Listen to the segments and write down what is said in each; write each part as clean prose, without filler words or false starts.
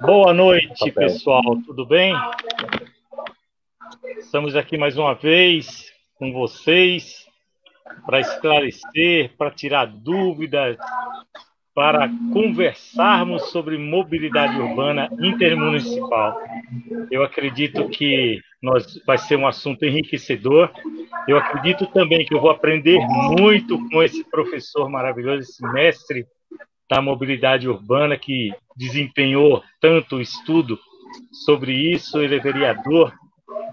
Boa noite, pessoal. Tudo bem? Estamos aqui mais uma vez com vocês para esclarecer, para tirar dúvidas, para conversarmos sobre mobilidade urbana intermunicipal. Eu acredito que vai ser um assunto enriquecedor. Eu acredito também que eu vou aprender muito com esse professor maravilhoso, esse mestre da mobilidade urbana que desempenhou tanto estudo sobre isso. Ele é vereador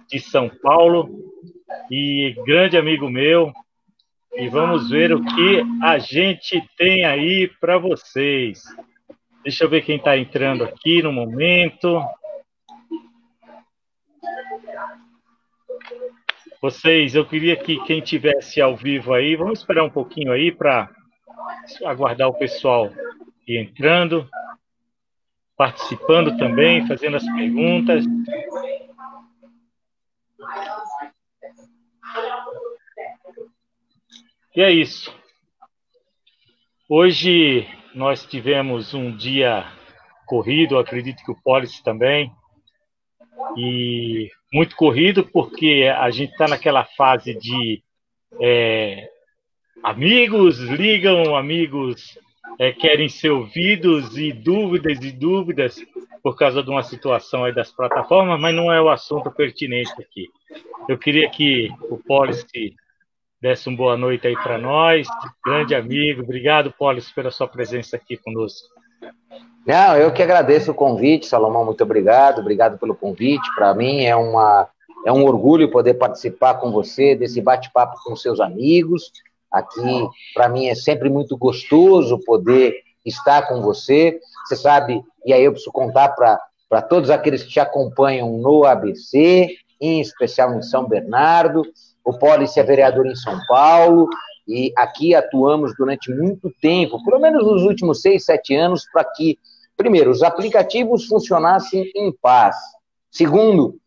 de São Paulo e grande amigo meu. E vamos ver o que a gente tem aí para vocês. Deixa eu ver quem está entrando aqui no momento. Eu queria que quem tivesse ao vivo aí, vamos esperar um pouquinho aí para aguardar o pessoal ir entrando, participando também, fazendo as perguntas. E é isso. Hoje nós tivemos um dia corrido, acredito que o Polis também, e muito corrido porque a gente está naquela fase de amigos ligam, amigos querem ser ouvidos e dúvidas por causa de uma situação aí das plataformas, mas não é o assunto pertinente aqui. Eu queria que o Polis desse uma boa noite aí para nós, grande amigo. Obrigado, Polis, pela sua presença aqui conosco. Não, eu que agradeço o convite, Salomão, muito obrigado pelo convite. Para mim é um orgulho poder participar com você desse bate-papo com seus amigos. Aqui, para mim, é sempre muito gostoso poder estar com você. Você sabe, e aí eu preciso contar para todos aqueles que te acompanham no ABC, em especial em São Bernardo. O Polis é vereador em São Paulo, e aqui atuamos durante muito tempo, pelo menos nos últimos 6, 7 anos, para que, primeiro, os aplicativos funcionassem em paz. Segundo,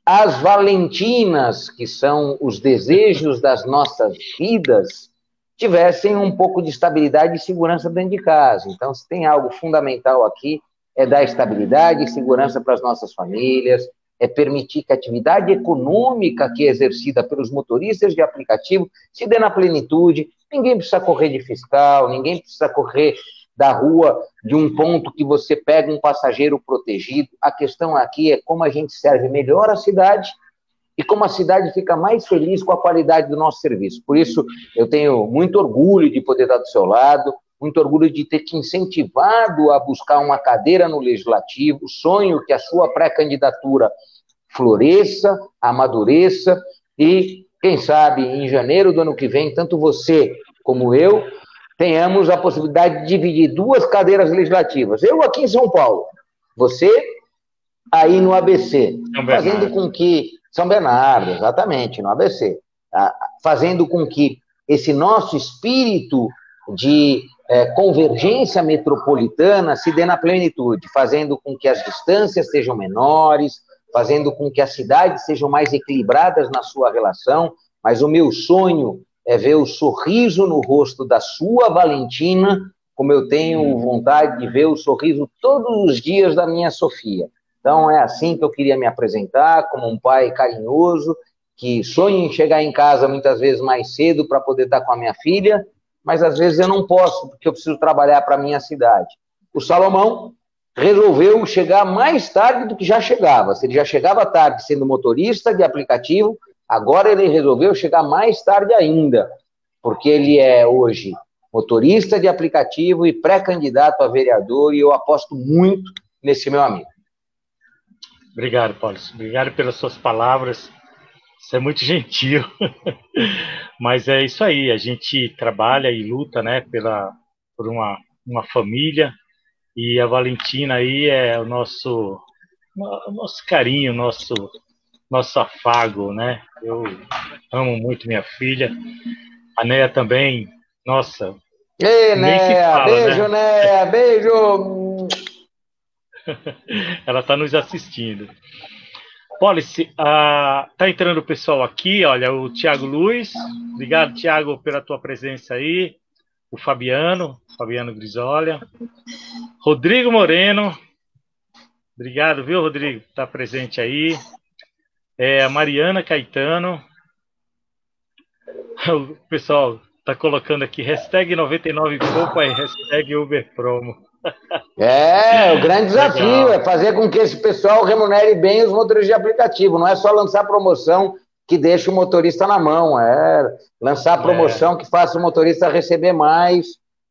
as valentinas, que são os desejos das nossas vidas, tivessem um pouco de estabilidade e segurança dentro de casa. Então, se tem algo fundamental aqui, é dar estabilidade e segurança para as nossas famílias, é permitir que a atividade econômica que é exercida pelos motoristas de aplicativo se dê na plenitude. Ninguém precisa correr de fiscal, ninguém precisa correr da rua de um ponto que você pega um passageiro protegido. A questão aqui é como a gente serve melhor a cidade e como a cidade fica mais feliz com a qualidade do nosso serviço. Por isso, eu tenho muito orgulho de poder estar do seu lado, muito orgulho de ter te incentivado a buscar uma cadeira no Legislativo, sonho que a sua pré-candidatura floresça, amadureça e, quem sabe, em janeiro do ano que vem, tanto você como eu tenhamos a possibilidade de dividir 2 cadeiras legislativas. Eu aqui em São Paulo, você aí no ABC, fazendo com que... São Bernardo, exatamente, no ABC. Fazendo com que esse nosso espírito de convergência metropolitana se dê na plenitude, fazendo com que as distâncias sejam menores, fazendo com que as cidades sejam mais equilibradas na sua relação, mas o meu sonho é ver o sorriso no rosto da sua Valentina, como eu tenho vontade de ver o sorriso todos os dias da minha Sofia. Então, é assim que eu queria me apresentar, como um pai carinhoso, que sonha em chegar em casa muitas vezes mais cedo para poder estar com a minha filha, mas às vezes eu não posso, porque eu preciso trabalhar para a minha cidade. O Salomão resolveu chegar mais tarde do que já chegava. Se ele já chegava tarde sendo motorista de aplicativo, agora ele resolveu chegar mais tarde ainda, porque ele é hoje motorista de aplicativo e pré-candidato a vereador, e eu aposto muito nesse meu amigo. Obrigado, Paulo. Obrigado pelas suas palavras. Você é muito gentil. Mas é isso aí, a gente trabalha e luta, né, por uma família, e a Valentina aí é o nosso carinho, nosso afago, né? Eu amo muito minha filha. A Néia também, nossa. Ei, Néia, beijo, né? Néia, beijo! Ela está nos assistindo. Policy, tá entrando o pessoal aqui, olha, o Tiago Luiz, obrigado, Tiago, pela tua presença aí, o Fabiano Grisolia, Rodrigo Moreno, Obrigado, viu, Rodrigo, por estar presente aí. A Mariana Caetano. O pessoal tá colocando aqui, hashtag 99 Copa e hashtag Uber Promo. O grande desafio é fazer com que esse pessoal remunere bem os motoristas de aplicativo. Não é só lançar promoção que deixa o motorista na mão, é lançar promoção que faça o motorista receber mais,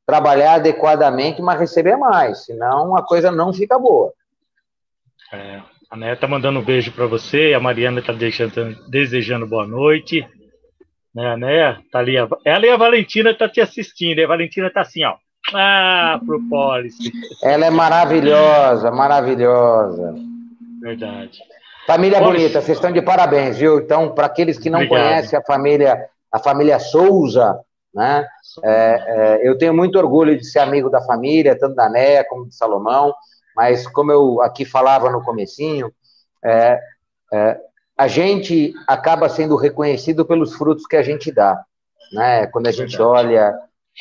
trabalhar adequadamente, mas receber mais, senão a coisa não fica boa. A Néia tá mandando um beijo para você, a Mariana tá desejando boa noite. Né, a Néia tá ali, ela e a Valentina tá te assistindo, e a Valentina tá assim, ó. Propólice. Ela é maravilhosa, maravilhosa. Verdade. Família bonita, vocês estão de parabéns, viu? Então, para aqueles que não conhecem a família Souza, né? Eu tenho muito orgulho de ser amigo da família, tanto da Néia como de Salomão, mas como eu aqui falava no comecinho, a gente acaba sendo reconhecido pelos frutos que a gente dá, né? Quando a gente olha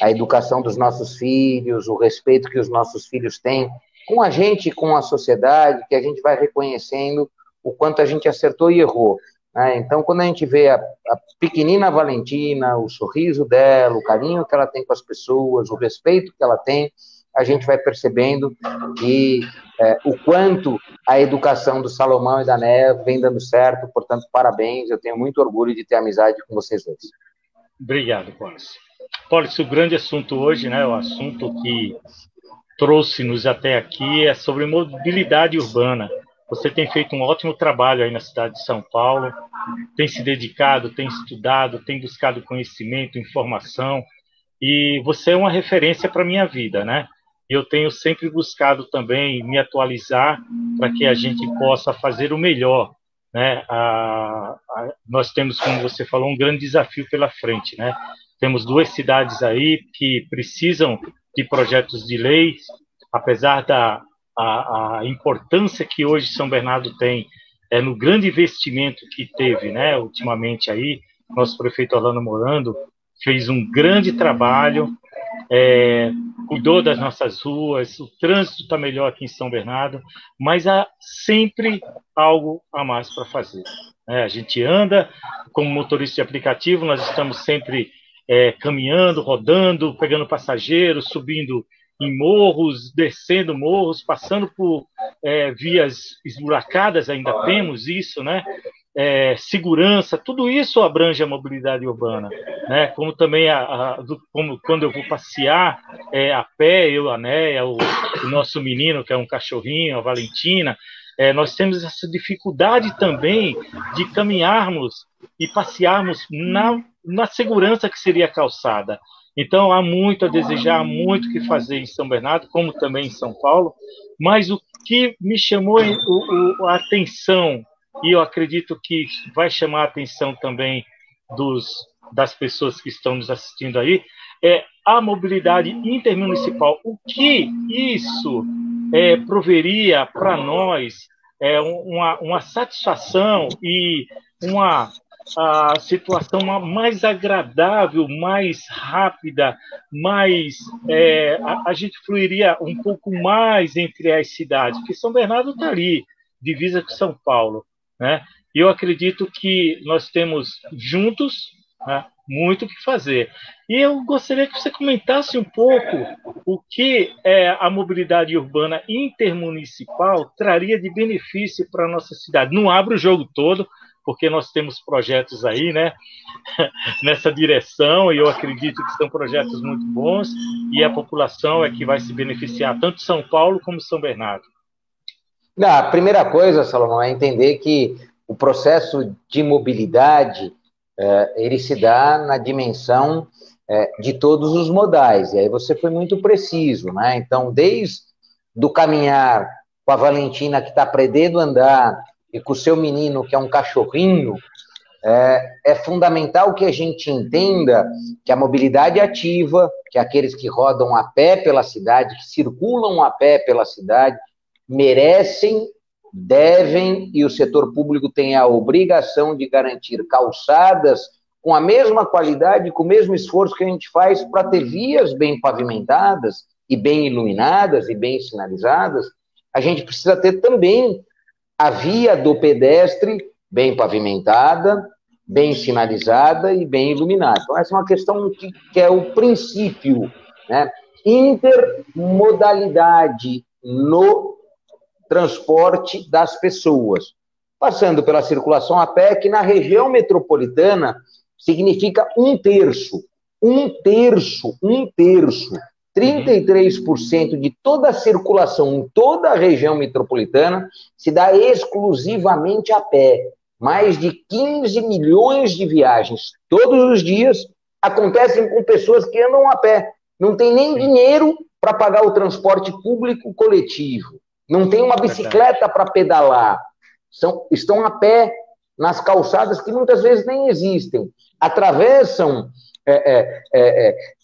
a educação dos nossos filhos, o respeito que os nossos filhos têm com a gente, com a sociedade, que a gente vai reconhecendo o quanto a gente acertou e errou, né? Então, quando a gente vê a pequenina Valentina, o sorriso dela, o carinho que ela tem com as pessoas, o respeito que ela tem, a gente vai percebendo que o quanto a educação do Salomão e da Néia vem dando certo, portanto, parabéns, eu tenho muito orgulho de ter amizade com vocês dois. Obrigado, Pólice. Pólice, o grande assunto hoje, né, o assunto que trouxe-nos até aqui é sobre mobilidade urbana. Você tem feito um ótimo trabalho aí na cidade de São Paulo, tem se dedicado, tem estudado, tem buscado conhecimento, informação, e você é uma referência para a minha vida, né? Eu tenho sempre buscado também me atualizar para que a gente possa fazer o melhor, né? Nós temos, como você falou, um grande desafio pela frente, né? Temos 2 cidades aí que precisam de projetos de lei, apesar da a importância que hoje São Bernardo tem no grande investimento que teve, né? Ultimamente aí, nosso prefeito Orlando Morando fez um grande trabalho, cuidou das nossas ruas, o trânsito está melhor aqui em São Bernardo, mas há sempre algo a mais para fazer. A gente anda como motorista de aplicativo, nós estamos sempre caminhando, rodando, pegando passageiros, subindo em morros, descendo morros, passando por vias esburacadas, ainda temos isso, né? Segurança, tudo isso abrange a mobilidade urbana, né? Como também como quando eu vou passear a pé, eu, a Néia, o nosso menino, que é um cachorrinho, a Valentina, nós temos essa dificuldade também de caminharmos e passearmos na segurança que seria a calçada. Então, há muito a desejar, há muito o que fazer em São Bernardo, como também em São Paulo, mas o que me chamou a atenção, e eu acredito que vai chamar a atenção também das pessoas que estão nos assistindo aí, é a mobilidade intermunicipal. O que isso proveria para nós uma satisfação e uma situação mais agradável, mais rápida, a gente fluiria um pouco mais entre as cidades, porque São Bernardo está ali, divisa com São Paulo, né? E eu acredito que nós temos juntos, né, muito o que fazer. E eu gostaria que você comentasse um pouco o que a mobilidade urbana intermunicipal traria de benefício para a nossa cidade. Não abre o jogo todo, porque nós temos projetos aí, né, nessa direção, e eu acredito que são projetos muito bons, e a população é que vai se beneficiar, tanto São Paulo como São Bernardo. A primeira coisa, Salomão, é entender que o processo de mobilidade ele se dá na dimensão de todos os modais, e aí você foi muito preciso, né? Então, desde do caminhar com a Valentina, que está aprendendo a andar, e com o seu menino, que é um cachorrinho, é fundamental que a gente entenda que a mobilidade ativa, que aqueles que rodam a pé pela cidade, que circulam a pé pela cidade, merecem, devem, e o setor público tem a obrigação de garantir calçadas com a mesma qualidade, com o mesmo esforço que a gente faz para ter vias bem pavimentadas e bem iluminadas e bem sinalizadas, a gente precisa ter também a via do pedestre bem pavimentada, bem sinalizada e bem iluminada. Então, essa é uma questão que é o princípio, né? Intermodalidade no transporte das pessoas, passando pela circulação a pé, que na região metropolitana significa um terço. 33% de toda a circulação em toda a região metropolitana se dá exclusivamente a pé. Mais de 15 milhões de viagens todos os dias acontecem com pessoas que andam a pé. Não tem nem dinheiro para pagar o transporte público coletivo. Não tem uma bicicleta para pedalar. Estão a pé nas calçadas que muitas vezes nem existem. Atravessam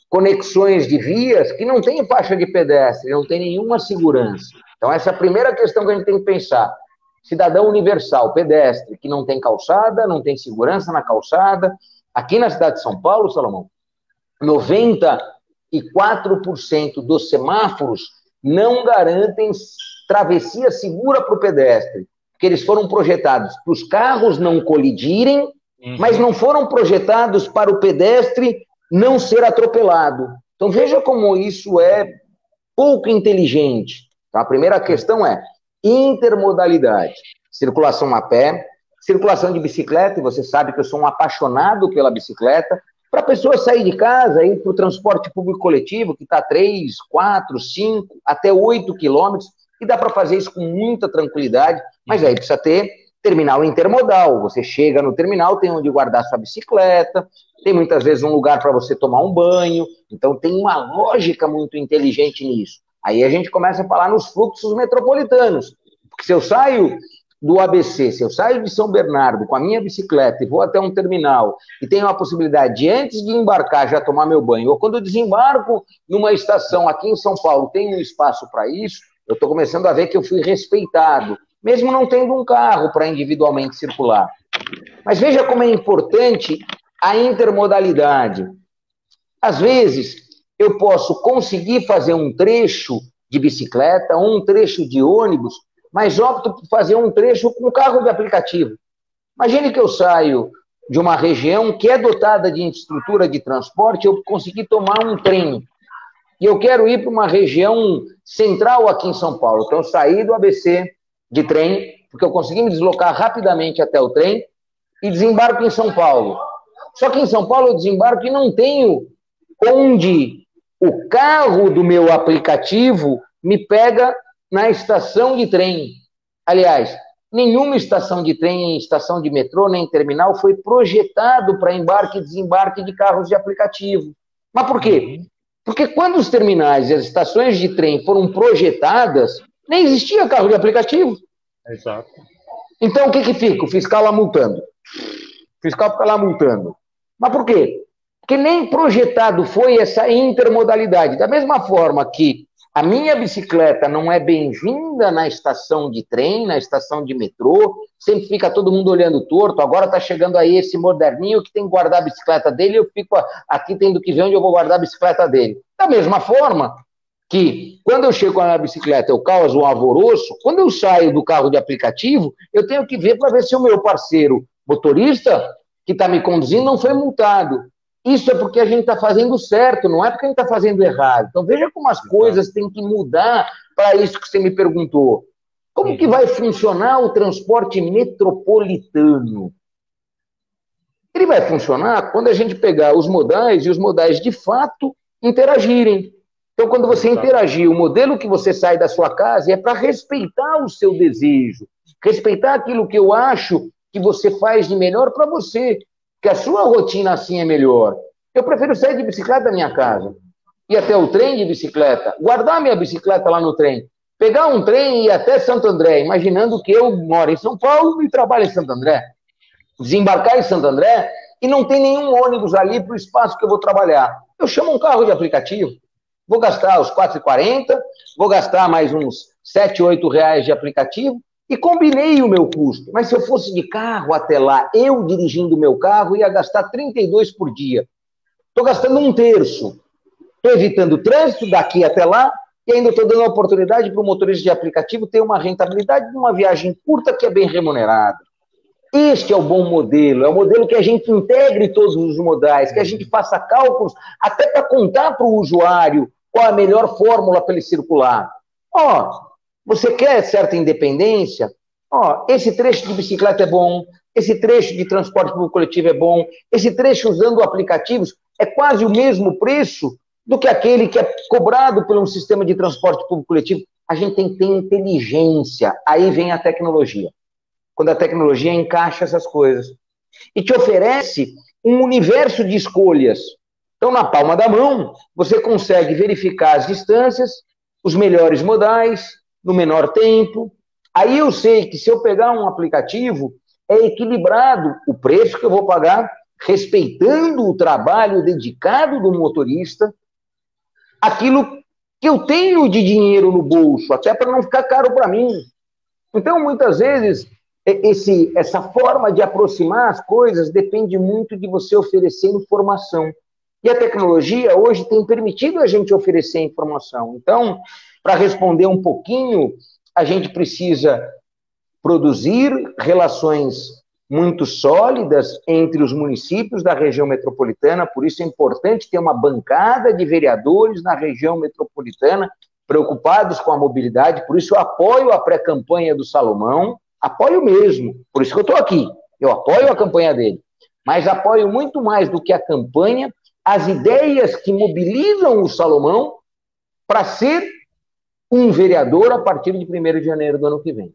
conexões de vias que não têm faixa de pedestre, não tem nenhuma segurança. Então, essa é a primeira questão que a gente tem que pensar. Cidadão universal, pedestre, que não tem calçada, não tem segurança na calçada. Aqui na cidade de São Paulo, Salomão, 94% dos semáforos não garantem travessia segura para o pedestre, porque eles foram projetados para os carros não colidirem, mas não foram projetados para o pedestre não ser atropelado. Então, veja como isso é pouco inteligente. Então, a primeira questão é intermodalidade. Circulação a pé, circulação de bicicleta, e você sabe que eu sou um apaixonado pela bicicleta, para a pessoa sair de casa, ir para o transporte público coletivo, que está 3, 4, 5, até 8 quilômetros, e dá para fazer isso com muita tranquilidade, mas aí precisa ter terminal intermodal. Você chega no terminal, tem onde guardar sua bicicleta, tem muitas vezes um lugar para você tomar um banho, então tem uma lógica muito inteligente nisso. Aí a gente começa a falar nos fluxos metropolitanos, porque se eu saio do ABC, se eu saio de São Bernardo com a minha bicicleta e vou até um terminal e tenho a possibilidade de, antes de embarcar, já tomar meu banho, ou quando eu desembarco numa estação aqui em São Paulo, tem um espaço para isso, eu estou começando a ver que eu fui respeitado, mesmo não tendo um carro para individualmente circular. Mas veja como é importante a intermodalidade. Às vezes, eu posso conseguir fazer um trecho de bicicleta, um trecho de ônibus, mas opto por fazer um trecho com carro de aplicativo. Imagine que eu saio de uma região que é dotada de infraestrutura de transporte, eu consegui tomar um trem. E eu quero ir para uma região central aqui em São Paulo. Então, eu saí do ABC de trem, porque eu consegui me deslocar rapidamente até o trem, e desembarco em São Paulo. Só que em São Paulo eu desembarco e não tenho onde o carro do meu aplicativo me pega na estação de trem. Aliás, nenhuma estação de trem, estação de metrô, nem terminal foi projetado para embarque e desembarque de carros de aplicativo. Mas por quê? Porque quando os terminais e as estações de trem foram projetadas, nem existia carro de aplicativo. Exato. Então, o que fica? O fiscal lá multando. O fiscal fica lá multando. Mas por quê? Porque nem projetado foi essa intermodalidade. Da mesma forma que a minha bicicleta não é bem-vinda na estação de trem, na estação de metrô, sempre fica todo mundo olhando torto, agora está chegando aí esse moderninho que tem que guardar a bicicleta dele, eu fico aqui tendo que ver onde eu vou guardar a bicicleta dele. Da mesma forma que, quando eu chego com a minha bicicleta, eu causo um alvoroço, quando eu saio do carro de aplicativo, eu tenho que ver para ver se o meu parceiro motorista que está me conduzindo não foi multado. Isso é porque a gente está fazendo certo, não é porque a gente está fazendo errado. Então, veja como as coisas têm que mudar para isso que você me perguntou. Como que vai funcionar o transporte metropolitano? Ele vai funcionar quando a gente pegar os modais e os modais de fato interagirem. Então, quando você interagir, o modelo que você sai da sua casa é para respeitar o seu desejo, respeitar aquilo que eu acho que você faz de melhor para você, que a sua rotina assim é melhor. Eu prefiro sair de bicicleta da minha casa, ir até o trem de bicicleta, guardar minha bicicleta lá no trem, pegar um trem e ir até Santo André, imaginando que eu moro em São Paulo e trabalho em Santo André. Desembarcar em Santo André e não tem nenhum ônibus ali para o espaço que eu vou trabalhar. Eu chamo um carro de aplicativo, vou gastar os R$4,40, vou gastar mais uns R$7, R$8 de aplicativo, e combinei o meu custo. Mas se eu fosse de carro até lá, eu dirigindo o meu carro, ia gastar 32 por dia. Estou gastando um terço. Estou evitando o trânsito daqui até lá, E ainda estou dando a oportunidade para o motorista de aplicativo ter uma rentabilidade de uma viagem curta que é bem remunerada. Este é o bom modelo, é o modelo que a gente integre todos os modais, que a gente faça cálculos até para contar para o usuário qual a melhor fórmula para ele circular. Você quer certa independência? Esse trecho de bicicleta é bom, esse trecho de transporte público coletivo é bom, esse trecho usando aplicativos é quase o mesmo preço do que aquele que é cobrado por um sistema de transporte público coletivo. A gente tem que ter inteligência, aí vem a tecnologia. Quando a tecnologia encaixa essas coisas e te oferece um universo de escolhas. Então, na palma da mão, você consegue verificar as distâncias, os melhores modais, no menor tempo. Aí eu sei que se eu pegar um aplicativo, é equilibrado o preço que eu vou pagar, respeitando o trabalho dedicado do motorista, aquilo que eu tenho de dinheiro no bolso, até para não ficar caro para mim. Então, muitas vezes, essa forma de aproximar as coisas depende muito de você oferecer informação. E a tecnologia hoje tem permitido a gente oferecer informação. Então, para responder um pouquinho, a gente precisa produzir relações muito sólidas entre os municípios da região metropolitana, por isso é importante ter uma bancada de vereadores na região metropolitana preocupados com a mobilidade, por isso eu apoio a pré-campanha do Salomão, apoio mesmo, por isso que eu estou aqui, eu apoio a campanha dele, mas apoio muito mais do que a campanha, as ideias que mobilizam o Salomão para ser um vereador a partir de 1º de janeiro do ano que vem.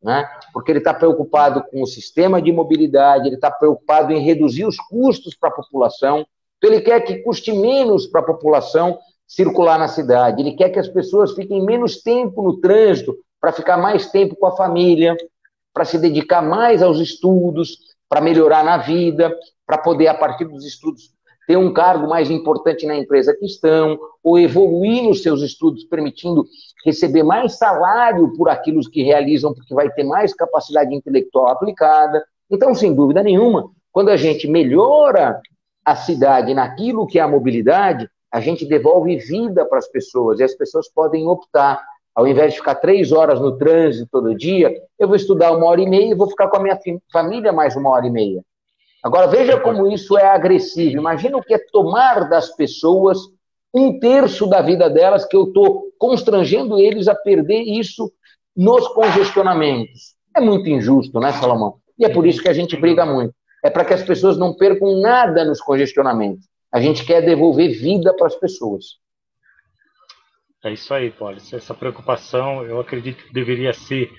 Né? Porque ele está preocupado com o sistema de mobilidade, ele está preocupado em reduzir os custos para a população, então ele quer que custe menos para a população circular na cidade, ele quer que as pessoas fiquem menos tempo no trânsito, para ficar mais tempo com a família, para se dedicar mais aos estudos, para melhorar na vida, para poder, a partir dos estudos, ter um cargo mais importante na empresa que estão, ou evoluir nos seus estudos, permitindo receber mais salário por aquilo que realizam, porque vai ter mais capacidade intelectual aplicada. Então, sem dúvida nenhuma, quando a gente melhora a cidade naquilo que é a mobilidade, a gente devolve vida para as pessoas, e as pessoas podem optar. Ao invés de ficar 3 horas no trânsito todo dia, eu vou estudar 1h30 e vou ficar com a minha família mais 1h30. Agora, veja como isso é agressivo. Imagina o que é tomar das pessoas 1/3 da vida delas, que eu estou constrangendo eles a perder isso nos congestionamentos. É muito injusto, né, Salomão? E é por isso que a gente briga muito. É para que as pessoas não percam nada nos congestionamentos. A gente quer devolver vida para as pessoas. É isso aí, Paulo. Essa preocupação, eu acredito que deveria ser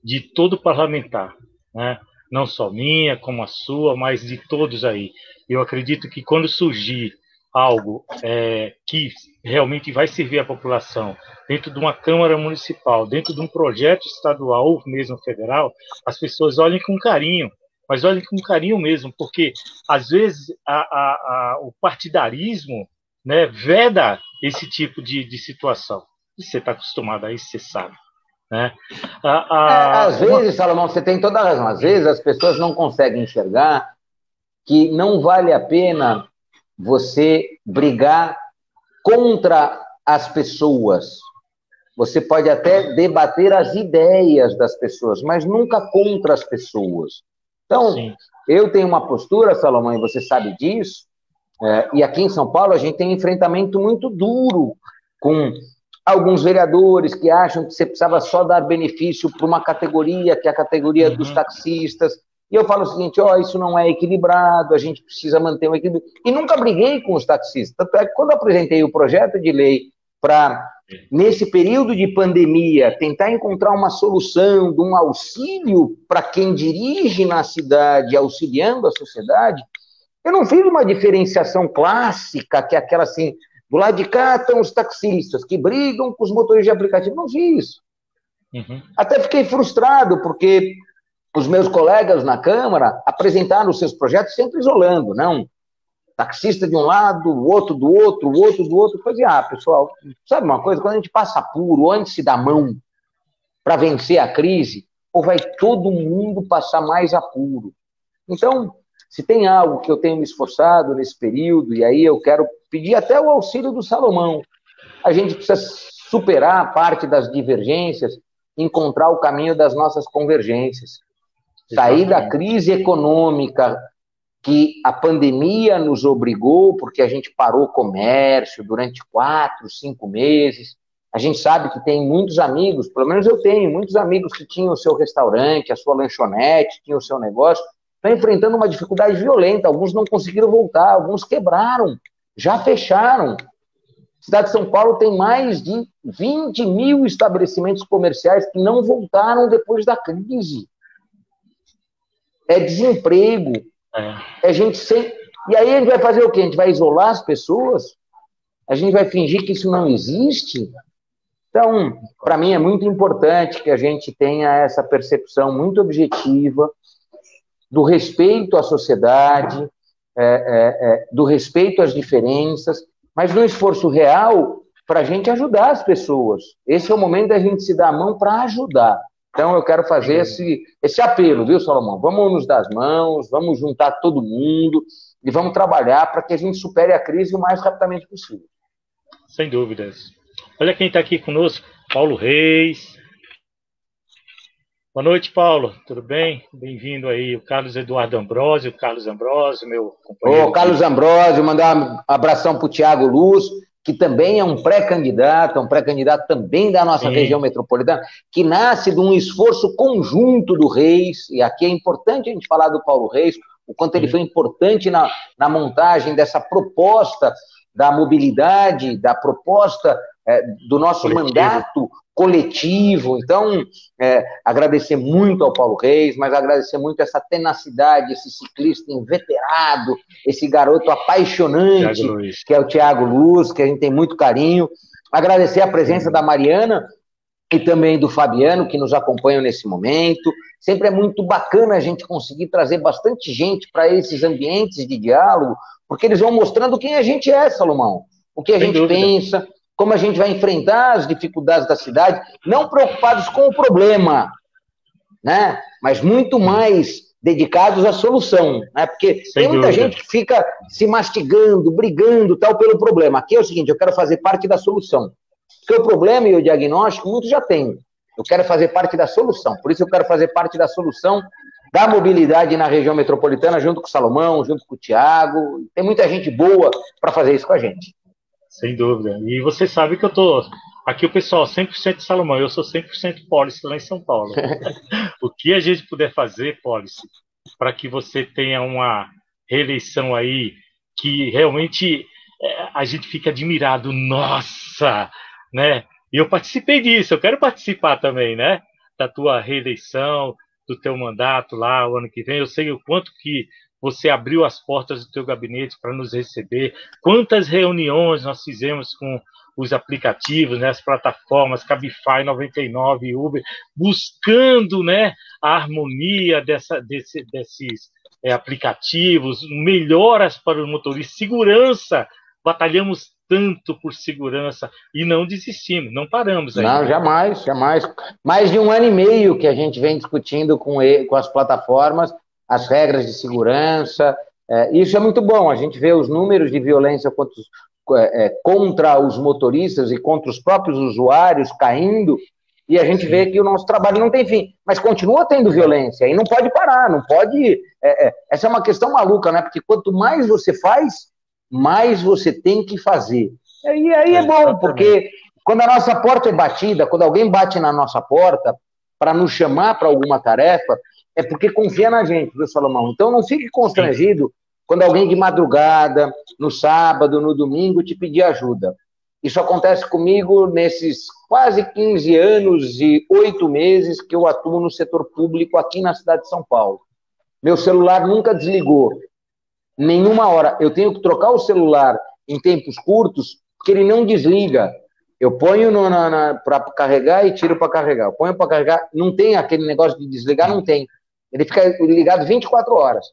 de todo parlamentar, né? Não só minha, como a sua, mas de todos aí. Eu acredito que quando surgir algo que realmente vai servir à população, dentro de uma Câmara Municipal, dentro de um projeto estadual ou mesmo federal, as pessoas olhem com carinho, mas olhem com carinho mesmo, porque às vezes o partidarismo, né, veda esse tipo de situação. E você está acostumado a isso, você sabe. Né? Às vezes, Salomão, você tem toda a razão. Às vezes as pessoas não conseguem enxergar que não vale a pena você brigar contra as pessoas. Você pode até debater as ideias das pessoas, mas nunca contra as pessoas. Então, sim, eu tenho uma postura, Salomão, e você sabe disso, e aqui em São Paulo a gente tem um enfrentamento muito duro com alguns vereadores que acham que você precisava só dar benefício para uma categoria, que é a categoria dos taxistas. E eu falo o seguinte, isso não é equilibrado, a gente precisa manter um equilíbrio. E nunca briguei com os taxistas. Tanto é que quando eu apresentei o projeto de lei para, nesse período de pandemia, tentar encontrar uma solução de um auxílio para quem dirige na cidade, auxiliando a sociedade, eu não fiz uma diferenciação clássica, que é aquela assim, do lado de cá estão os taxistas que brigam com os motoristas de aplicativo. Não fiz isso. Até fiquei frustrado, porque os meus colegas na Câmara apresentaram os seus projetos sempre isolando, não? Taxista de um lado, o outro do outro, o outro do outro. Eu falei, pessoal, sabe uma coisa? Quando a gente passa apuro, antes se dá mão para vencer a crise, ou vai todo mundo passar mais apuro? Então, se tem algo que eu tenho me esforçado nesse período, e aí eu quero pedir até o auxílio do Salomão, a gente precisa superar parte das divergências, encontrar o caminho das nossas convergências. Sair da crise econômica que a pandemia nos obrigou, porque a gente parou o comércio durante 4, 5 meses. A gente sabe que tem muitos amigos, pelo menos eu tenho, muitos amigos que tinham o seu restaurante, a sua lanchonete, tinham o seu negócio, estão enfrentando uma dificuldade violenta. Alguns não conseguiram voltar, alguns quebraram, já fecharam. A cidade de São Paulo tem mais de 20 mil estabelecimentos comerciais que não voltaram depois da crise. É desemprego. É gente sem... E aí a gente vai fazer o quê? A gente vai isolar as pessoas? A gente vai fingir que isso não existe? Então, para mim é muito importante que a gente tenha essa percepção muito objetiva do respeito à sociedade, do respeito às diferenças, mas no esforço real para a gente ajudar as pessoas. Esse é o momento da gente se dar a mão para ajudar. Então, eu quero fazer esse apelo, viu, Salomão? Vamos nos dar as mãos, vamos juntar todo mundo e vamos trabalhar para que a gente supere a crise o mais rapidamente possível. Sem dúvidas. Olha quem está aqui conosco, Paulo Reis. Boa noite, Paulo. Tudo bem? Bem-vindo aí. O Carlos Eduardo Ambrosio, meu companheiro. Ô, Carlos Ambrosio, mandar um abração para o Tiago Luz, que também é um pré-candidato também da nossa região metropolitana, que nasce de um esforço conjunto do Reis, e aqui é importante a gente falar do Paulo Reis, o quanto ele foi importante na montagem dessa proposta da mobilidade, da proposta do nosso mandato coletivo. Então, agradecer muito ao Paulo Reis, mas agradecer muito essa tenacidade, esse ciclista inveterado, esse garoto apaixonante, que é o Tiago Luz, que a gente tem muito carinho. Agradecer a presença da Mariana e também do Fabiano, que nos acompanham nesse momento. Sempre é muito bacana a gente conseguir trazer bastante gente para esses ambientes de diálogo, porque eles vão mostrando quem a gente é, Salomão, o que a gente pensa, como a gente vai enfrentar as dificuldades da cidade, não preocupados com o problema, né? Mas muito mais dedicados à solução, né? Porque tem muita gente que fica se mastigando, brigando, tal, pelo problema. Aqui é o seguinte, eu quero fazer parte da solução. Porque o problema e o diagnóstico, muitos já têm. Eu quero fazer parte da solução. Por isso eu quero fazer parte da solução da mobilidade na região metropolitana, junto com o Salomão, junto com o Tiago. Tem muita gente boa para fazer isso com a gente. Sem dúvida. E você sabe que eu tô... Aqui o pessoal, 100% Salomão, eu sou 100% Pólice lá em São Paulo. O que a gente puder fazer, Pólice, para que você tenha uma reeleição aí que realmente a gente fica admirado. Nossa! Né? E eu participei disso, eu quero participar também, né? Da tua reeleição, do teu mandato lá o ano que vem. Eu sei o quanto que você abriu as portas do teu gabinete para nos receber, quantas reuniões nós fizemos com os aplicativos, né, as plataformas, Cabify 99, Uber, buscando, né, a harmonia desses aplicativos, melhoras para o motorista, segurança, batalhamos tanto por segurança e não desistimos, não paramos ainda. Não, jamais, jamais. Mais de 1 ano e meio que a gente vem discutindo com as plataformas as regras de segurança. Isso é muito bom, a gente vê os números de violência contra os motoristas e contra os próprios usuários caindo, e a gente vê que o nosso trabalho não tem fim, mas continua tendo violência, e não pode parar, não pode... essa é uma questão maluca, né? Porque quanto mais você faz, mais você tem que fazer. E aí é bom, porque quando a nossa porta é batida, quando alguém bate na nossa porta para nos chamar para alguma tarefa, é porque confia na gente, viu, Salomão? Então não fique constrangido quando alguém de madrugada, no sábado, no domingo, te pedir ajuda. Isso acontece comigo nesses quase 15 anos e 8 meses que eu atuo no setor público aqui na cidade de São Paulo. Meu celular nunca desligou, nenhuma hora. Eu tenho que trocar o celular em tempos curtos, porque ele não desliga. Eu ponho para carregar e tiro para carregar. Eu ponho para carregar, não tem aquele negócio de desligar, não tem. Ele fica ligado 24 horas.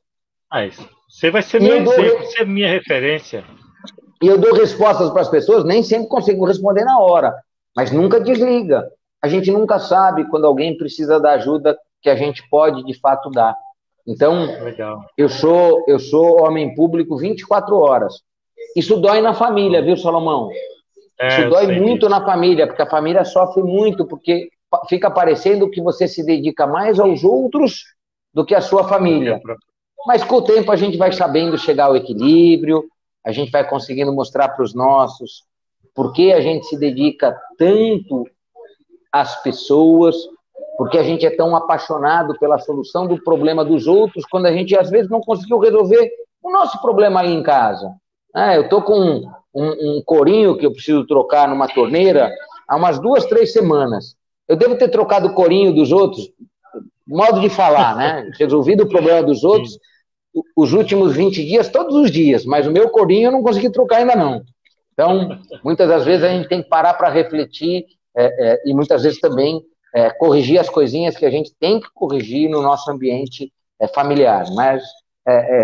Você vai ser meu exemplo, você é minha referência. E eu dou respostas para as pessoas, nem sempre consigo responder na hora, mas nunca desliga. A gente nunca sabe quando alguém precisa da ajuda que a gente pode, de fato, dar. Então, legal. Eu sou homem público 24 horas. Isso dói na família, viu, Salomão? Isso eu dói sei muito disso. na família, porque a família sofre muito, porque fica parecendo que você se dedica mais aos outros do que à sua Do que família. Mas com o tempo a gente vai sabendo chegar ao equilíbrio, a gente vai conseguindo mostrar para os nossos por que a gente se dedica tanto às pessoas, porque a gente é tão apaixonado pela solução do problema dos outros, quando a gente às vezes não conseguiu resolver o nosso problema aí em casa. Eu estou com um corinho que eu preciso trocar numa torneira há umas 2, 3 semanas. Eu devo ter trocado o corinho dos outros, modo de falar, né? Resolvido o problema dos outros Sim. os últimos 20 dias, todos os dias, mas o meu corinho eu não consegui trocar ainda não. Então, muitas das vezes a gente tem que parar para refletir e muitas vezes também corrigir as coisinhas que a gente tem que corrigir no nosso ambiente familiar. Mas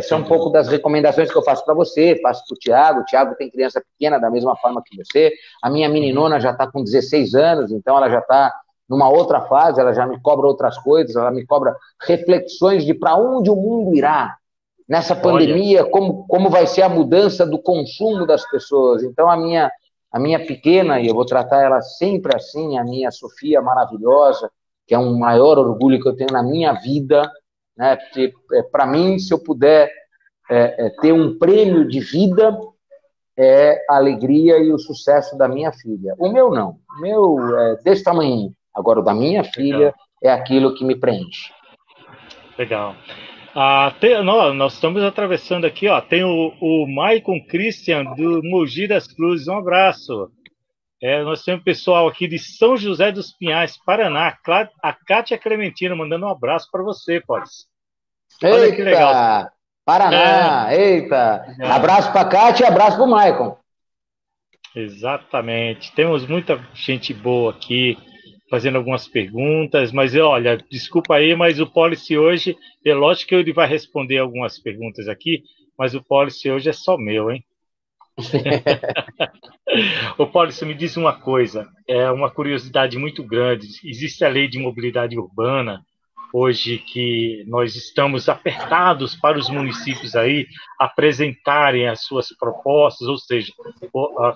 são um pouco das recomendações que eu faço para você, faço para o Thiago. O Thiago tem criança pequena da mesma forma que você. A minha meninona já está com 16 anos, então ela já está numa outra fase, ela já me cobra outras coisas, ela me cobra reflexões de para onde o mundo irá nessa Olha, pandemia, como vai ser a mudança do consumo das pessoas. Então, a minha pequena, e eu vou tratar ela sempre assim, a minha Sofia maravilhosa, que é um maior orgulho que eu tenho na minha vida, né? Porque, para mim, se eu puder ter um prêmio de vida, é a alegria e o sucesso da minha filha. O meu não, o meu é desse tamanho. Agora, o da minha filha legal, é aquilo que me preenche. legal. Nós estamos atravessando aqui, ó. Tem o Maicon Christian do Mogi das Cruzes. Um abraço. Nós temos pessoal aqui de São José dos Pinhais, Paraná. A Cátia Clementina mandando um abraço para você, Polis. Olha que legal. Eita! É, Paraná! Eita! legal. Abraço para Cátia e abraço para o Maicon. Exatamente. Temos muita gente boa aqui fazendo algumas perguntas, mas olha, desculpa aí, mas o Policy hoje, é lógico que ele vai responder algumas perguntas aqui, mas o Policy hoje é só meu, hein? O Policy, me diz uma coisa, é uma curiosidade muito grande. Existe a lei de mobilidade urbana, hoje que nós estamos apertados para os municípios aí apresentarem as suas propostas, ou seja,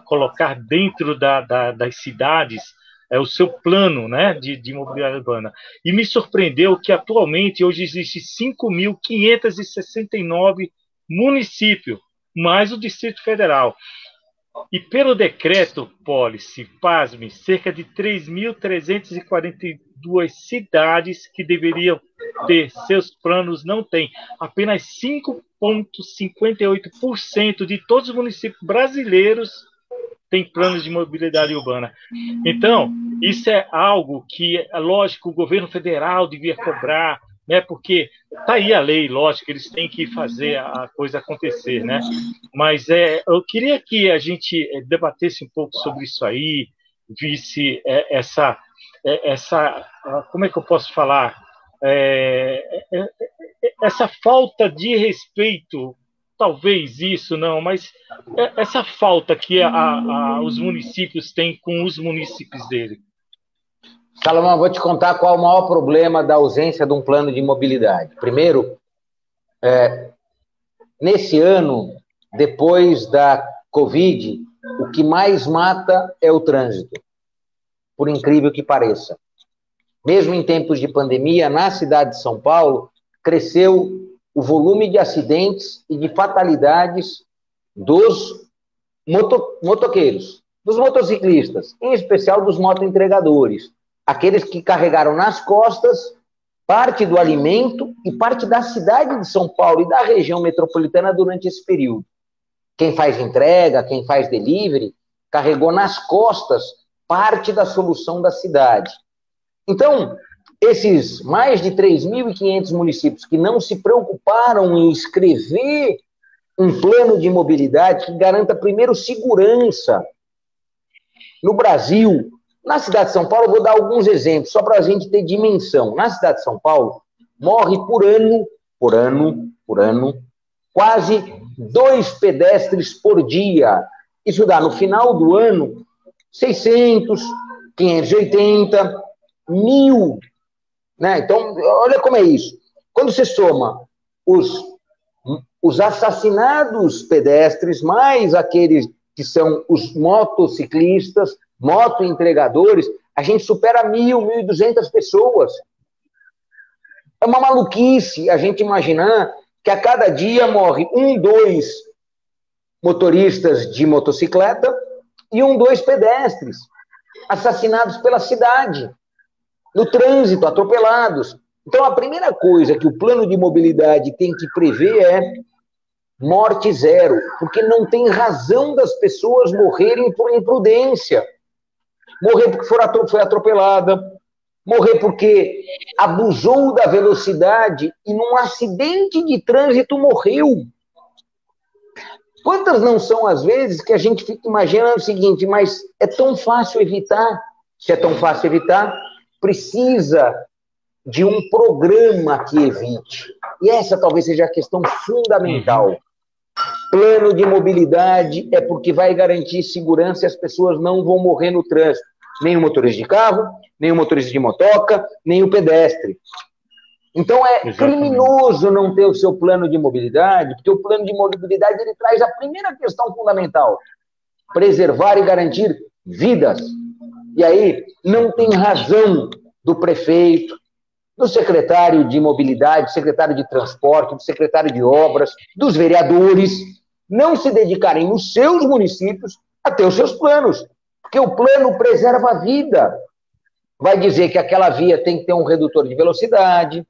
colocar dentro das cidades o seu plano, né, de mobilidade urbana. E me surpreendeu que atualmente hoje existe 5.569 municípios, mais o Distrito Federal. E pelo decreto Policy, pasme, cerca de 3.342 cidades que deveriam ter seus planos não têm. Apenas 5,58% de todos os municípios brasileiros têm planos de mobilidade urbana. Então, isso é algo que, é lógico, o governo federal devia cobrar, né? Porque está aí a lei, lógico, eles têm que fazer a coisa acontecer, né? Mas eu queria que a gente debatesse um pouco sobre isso aí, visse como é que eu posso falar? Essa falta de respeito, talvez isso não, mas essa falta que os municípios têm com os municípios dele. Salomão, vou te contar qual é o maior problema da ausência de um plano de mobilidade. Primeiro, nesse ano, depois da Covid, o que mais mata é o trânsito, por incrível que pareça. Mesmo em tempos de pandemia, na cidade de São Paulo, cresceu o volume de acidentes e de fatalidades dos motoqueiros, dos motociclistas, em especial dos motoentregadores, aqueles que carregaram nas costas parte do alimento e parte da cidade de São Paulo e da região metropolitana durante esse período. Quem faz entrega, quem faz delivery, carregou nas costas parte da solução da cidade. Então, esses mais de 3.500 municípios que não se preocuparam em escrever um plano de mobilidade que garanta, primeiro, segurança. No Brasil, na cidade de São Paulo, vou dar alguns exemplos, só para a gente ter dimensão. Na cidade de São Paulo, morre por ano, quase 2 pedestres por dia. Isso dá, no final do ano, 600, 580, 1.000. Né? Então, olha como é isso. Quando você soma os assassinados pedestres, mais aqueles que são os motociclistas, motoentregadores, a gente supera 1.000, 1.200 pessoas. É uma maluquice a gente imaginar que a cada dia morre 1, 2 motoristas de motocicleta e 1, 2 pedestres, assassinados pela cidade, no trânsito, atropelados. Então, a primeira coisa que o plano de mobilidade tem que prever é morte zero, porque não tem razão das pessoas morrerem por imprudência. Morrer porque foi atropelada, morrer porque abusou da velocidade e num acidente de trânsito morreu. Quantas não são as vezes que a gente fica imaginando o seguinte, mas é tão fácil evitar? Se é tão fácil evitar, precisa de um programa que evite. E essa talvez seja a questão fundamental. Plano de mobilidade é porque vai garantir segurança e as pessoas não vão morrer no trânsito. Nem o motorista de carro, nem o motorista de motoca, nem o pedestre. Então é criminoso não ter o seu plano de mobilidade, porque o plano de mobilidade ele traz a primeira questão fundamental: preservar e garantir vidas. E aí não tem razão do prefeito, do secretário de mobilidade, do secretário de transporte, do secretário de obras, dos vereadores, não se dedicarem nos seus municípios a ter os seus planos. Porque o plano preserva a vida. Vai dizer que aquela via tem que ter um redutor de velocidade,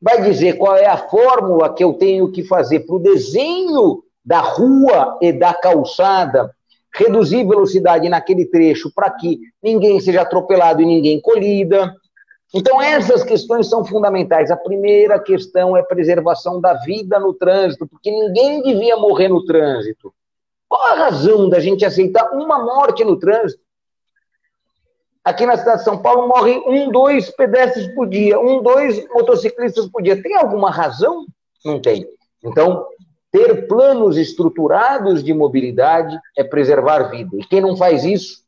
vai dizer qual é a fórmula que eu tenho que fazer para o desenho da rua e da calçada, reduzir velocidade naquele trecho para que ninguém seja atropelado e ninguém colida. Então, essas questões são fundamentais. A primeira questão é a preservação da vida no trânsito, porque ninguém devia morrer no trânsito. Qual a razão da gente aceitar uma morte no trânsito? Aqui na cidade de São Paulo morrem 1, 2 pedestres por dia, 1, 2 motociclistas por dia. Tem alguma razão? Não tem. Então, ter planos estruturados de mobilidade é preservar vida. E quem não faz isso,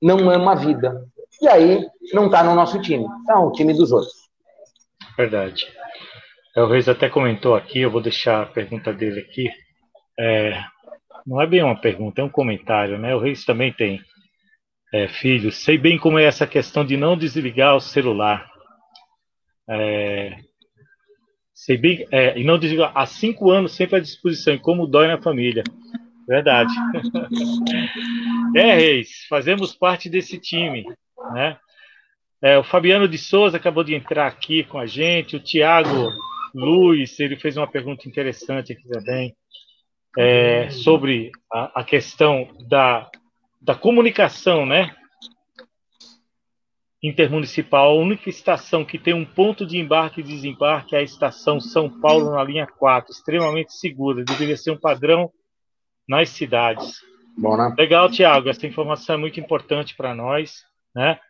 não ama a vida. E aí, não está no nosso time, está no time dos outros. Verdade. O Reis até comentou aqui, eu vou deixar a pergunta dele aqui. Não é bem uma pergunta, é um comentário, né? O Reis também tem filhos. Sei bem como é essa questão de não desligar o celular. Sei bem, e não desligar. Há 5 anos sempre à disposição, e como dói na família. Verdade. Reis, fazemos parte desse time, né? O Fabiano de Souza acabou de entrar aqui com a gente, o Tiago Luiz, ele fez uma pergunta interessante aqui também, sobre a questão da comunicação, né? Intermunicipal. A única estação que tem um ponto de embarque e desembarque é a estação São Paulo na linha 4, extremamente segura, deveria ser um padrão nas cidades. Bom, né? Legal, Tiago, essa informação é muito importante para nós, né?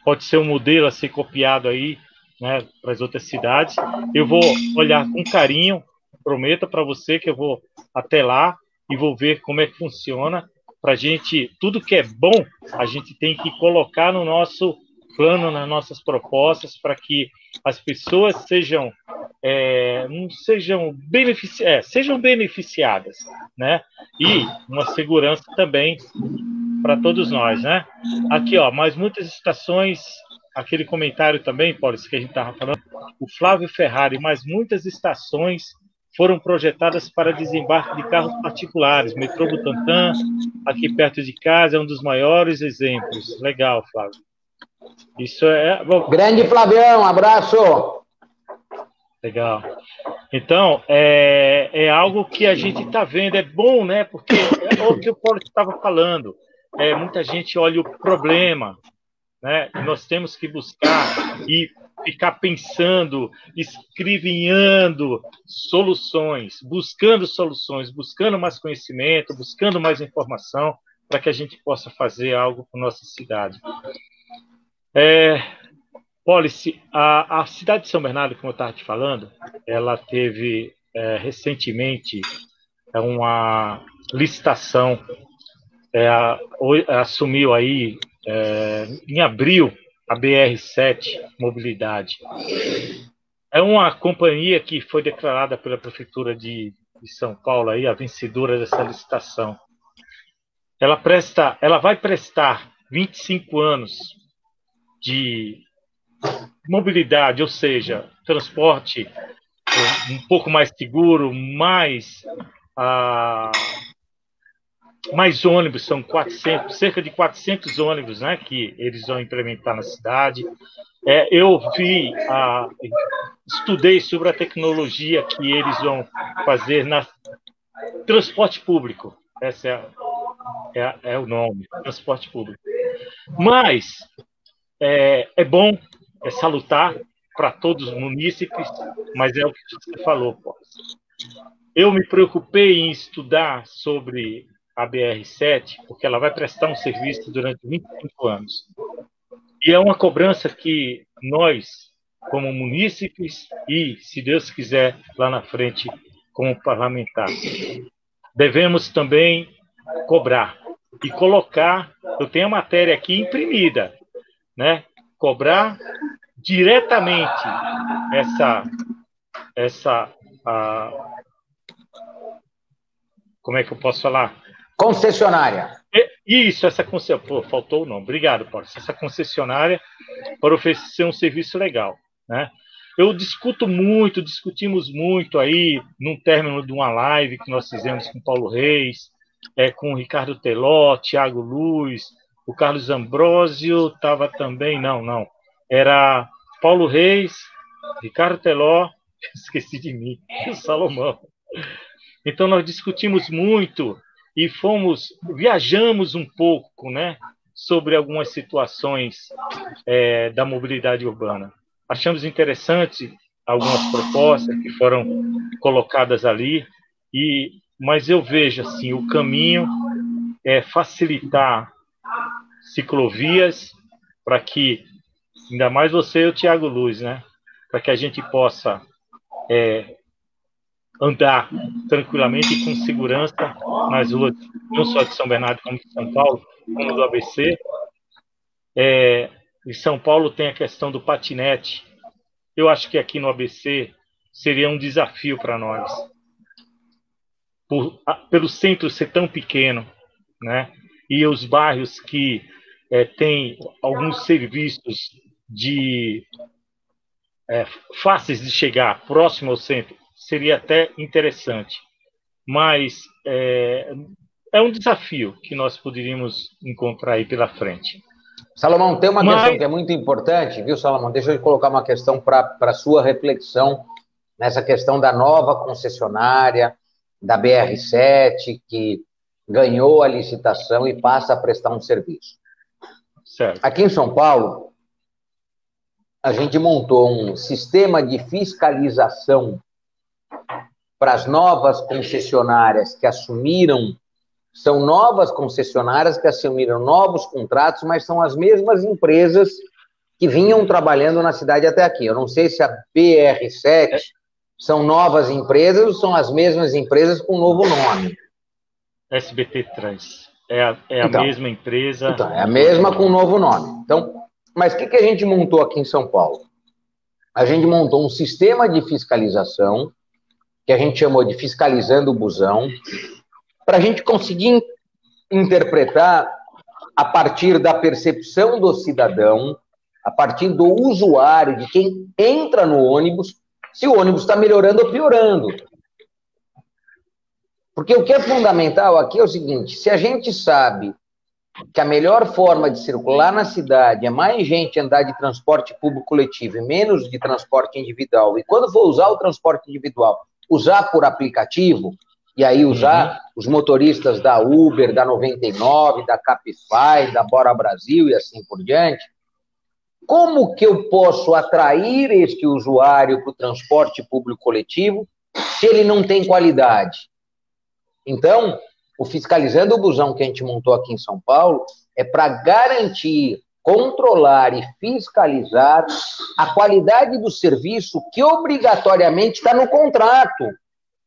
Pode ser um modelo a ser copiado aí, né, para as outras cidades. Eu vou olhar com carinho, prometo para você que eu vou até lá e vou ver como é que funciona. Para a gente, tudo que é bom, a gente tem que colocar no nosso plano, nas nossas propostas, para que as pessoas sejam beneficiadas, né? E uma segurança também para todos nós, né? Aqui, ó, mas muitas estações, aquele comentário também, Paulo, que a gente estava falando, o Flávio Ferrari, mas muitas estações foram projetadas para desembarque de carros particulares. Metrô Butantã, aqui perto de casa, é um dos maiores exemplos. Legal, Flávio. Isso é... Grande Flavião, abraço! Legal. Então, é algo que a gente está vendo. É bom, né? Porque é o que o Paulo estava falando. Muita gente olha o problema, né? Nós temos que buscar e ficar pensando, escrevinhando soluções, buscando mais conhecimento, buscando mais informação para que a gente possa fazer algo para nossa cidade. Policy, a cidade de São Bernardo, como eu estava te falando, ela teve recentemente uma licitação, assumiu aí em abril a BR-7 Mobilidade. É uma companhia que foi declarada pela Prefeitura de São Paulo aí, a vencedora dessa licitação. ela vai prestar 25 anos de mobilidade, ou seja, transporte um pouco mais seguro, mais ônibus, são 400, cerca de 400 ônibus, né, que eles vão implementar na cidade. Eu estudei sobre a tecnologia que eles vão fazer no transporte público. Esse é o nome, transporte público. Mas é bom, é salutar para todos os munícipes, mas é o que você falou, Paulo. Eu me preocupei em estudar sobre a BR-7, porque ela vai prestar um serviço durante 25 anos. E é uma cobrança que nós, como munícipes e, se Deus quiser, lá na frente, como parlamentar, devemos também cobrar e colocar. Eu tenho a matéria aqui imprimida, né? Cobrar diretamente como é que eu posso falar? Concessionária. Isso, essa concessionária. Pô, faltou o nome. Obrigado, Paulo. Essa concessionária para oferecer um serviço legal, né? Discutimos muito aí, no término de uma live que nós fizemos com Paulo Reis, com o Ricardo Teló, Thiago Luz, o Carlos Ambrosio estava também, não. Era Paulo Reis, Ricardo Teló, esqueci de mim, e o Salomão. Então nós discutimos muito e viajamos um pouco, né, sobre algumas situações da mobilidade urbana. Achamos interessante algumas propostas que foram colocadas ali, mas eu vejo assim, o caminho é facilitar ciclovias para que, ainda mais você e o Thiago Luz, né, para que a gente possa andar tranquilamente e com segurança nas ruas, não só de São Bernardo, como de São Paulo, como do ABC. Em São Paulo tem a questão do patinete. Eu acho que aqui no ABC seria um desafio para nós, pelo centro ser tão pequeno, né? E os bairros que têm alguns serviços fáceis de chegar, próximo ao centro, seria até interessante. Mas é um desafio que nós poderíamos encontrar aí pela frente. Salomão, tem uma questão que é muito importante, viu, Salomão? Deixa eu colocar uma questão para a sua reflexão nessa questão da nova concessionária, da BR-7, que ganhou a licitação e passa a prestar um serviço. Certo. Aqui em São Paulo, a gente montou um sistema de fiscalização para as novas concessionárias que assumiram. São novas concessionárias que assumiram novos contratos, mas são as mesmas empresas que vinham trabalhando na cidade até aqui. Eu não sei se a BR-7 são novas empresas ou são as mesmas empresas com um novo nome. SBT Trans. É a mesma empresa. Então, é a mesma com um novo nome. Então, mas o que a gente montou aqui em São Paulo? A gente montou um sistema de fiscalização, que a gente chamou de Fiscalizando o Busão, para a gente conseguir interpretar a partir da percepção do cidadão, a partir do usuário, de quem entra no ônibus, se o ônibus está melhorando ou piorando. Porque o que é fundamental aqui é o seguinte: se a gente sabe que a melhor forma de circular na cidade é mais gente andar de transporte público coletivo e menos de transporte individual, e quando for usar o transporte individual, usar por aplicativo, e aí usar os motoristas da Uber, da 99, da Capify, da Bora Brasil e assim por diante, como que eu posso atrair este usuário para o transporte público coletivo se ele não tem qualidade? Então, o Fiscalizando o Busão que a gente montou aqui em São Paulo é para garantir, controlar e fiscalizar a qualidade do serviço que obrigatoriamente está no contrato.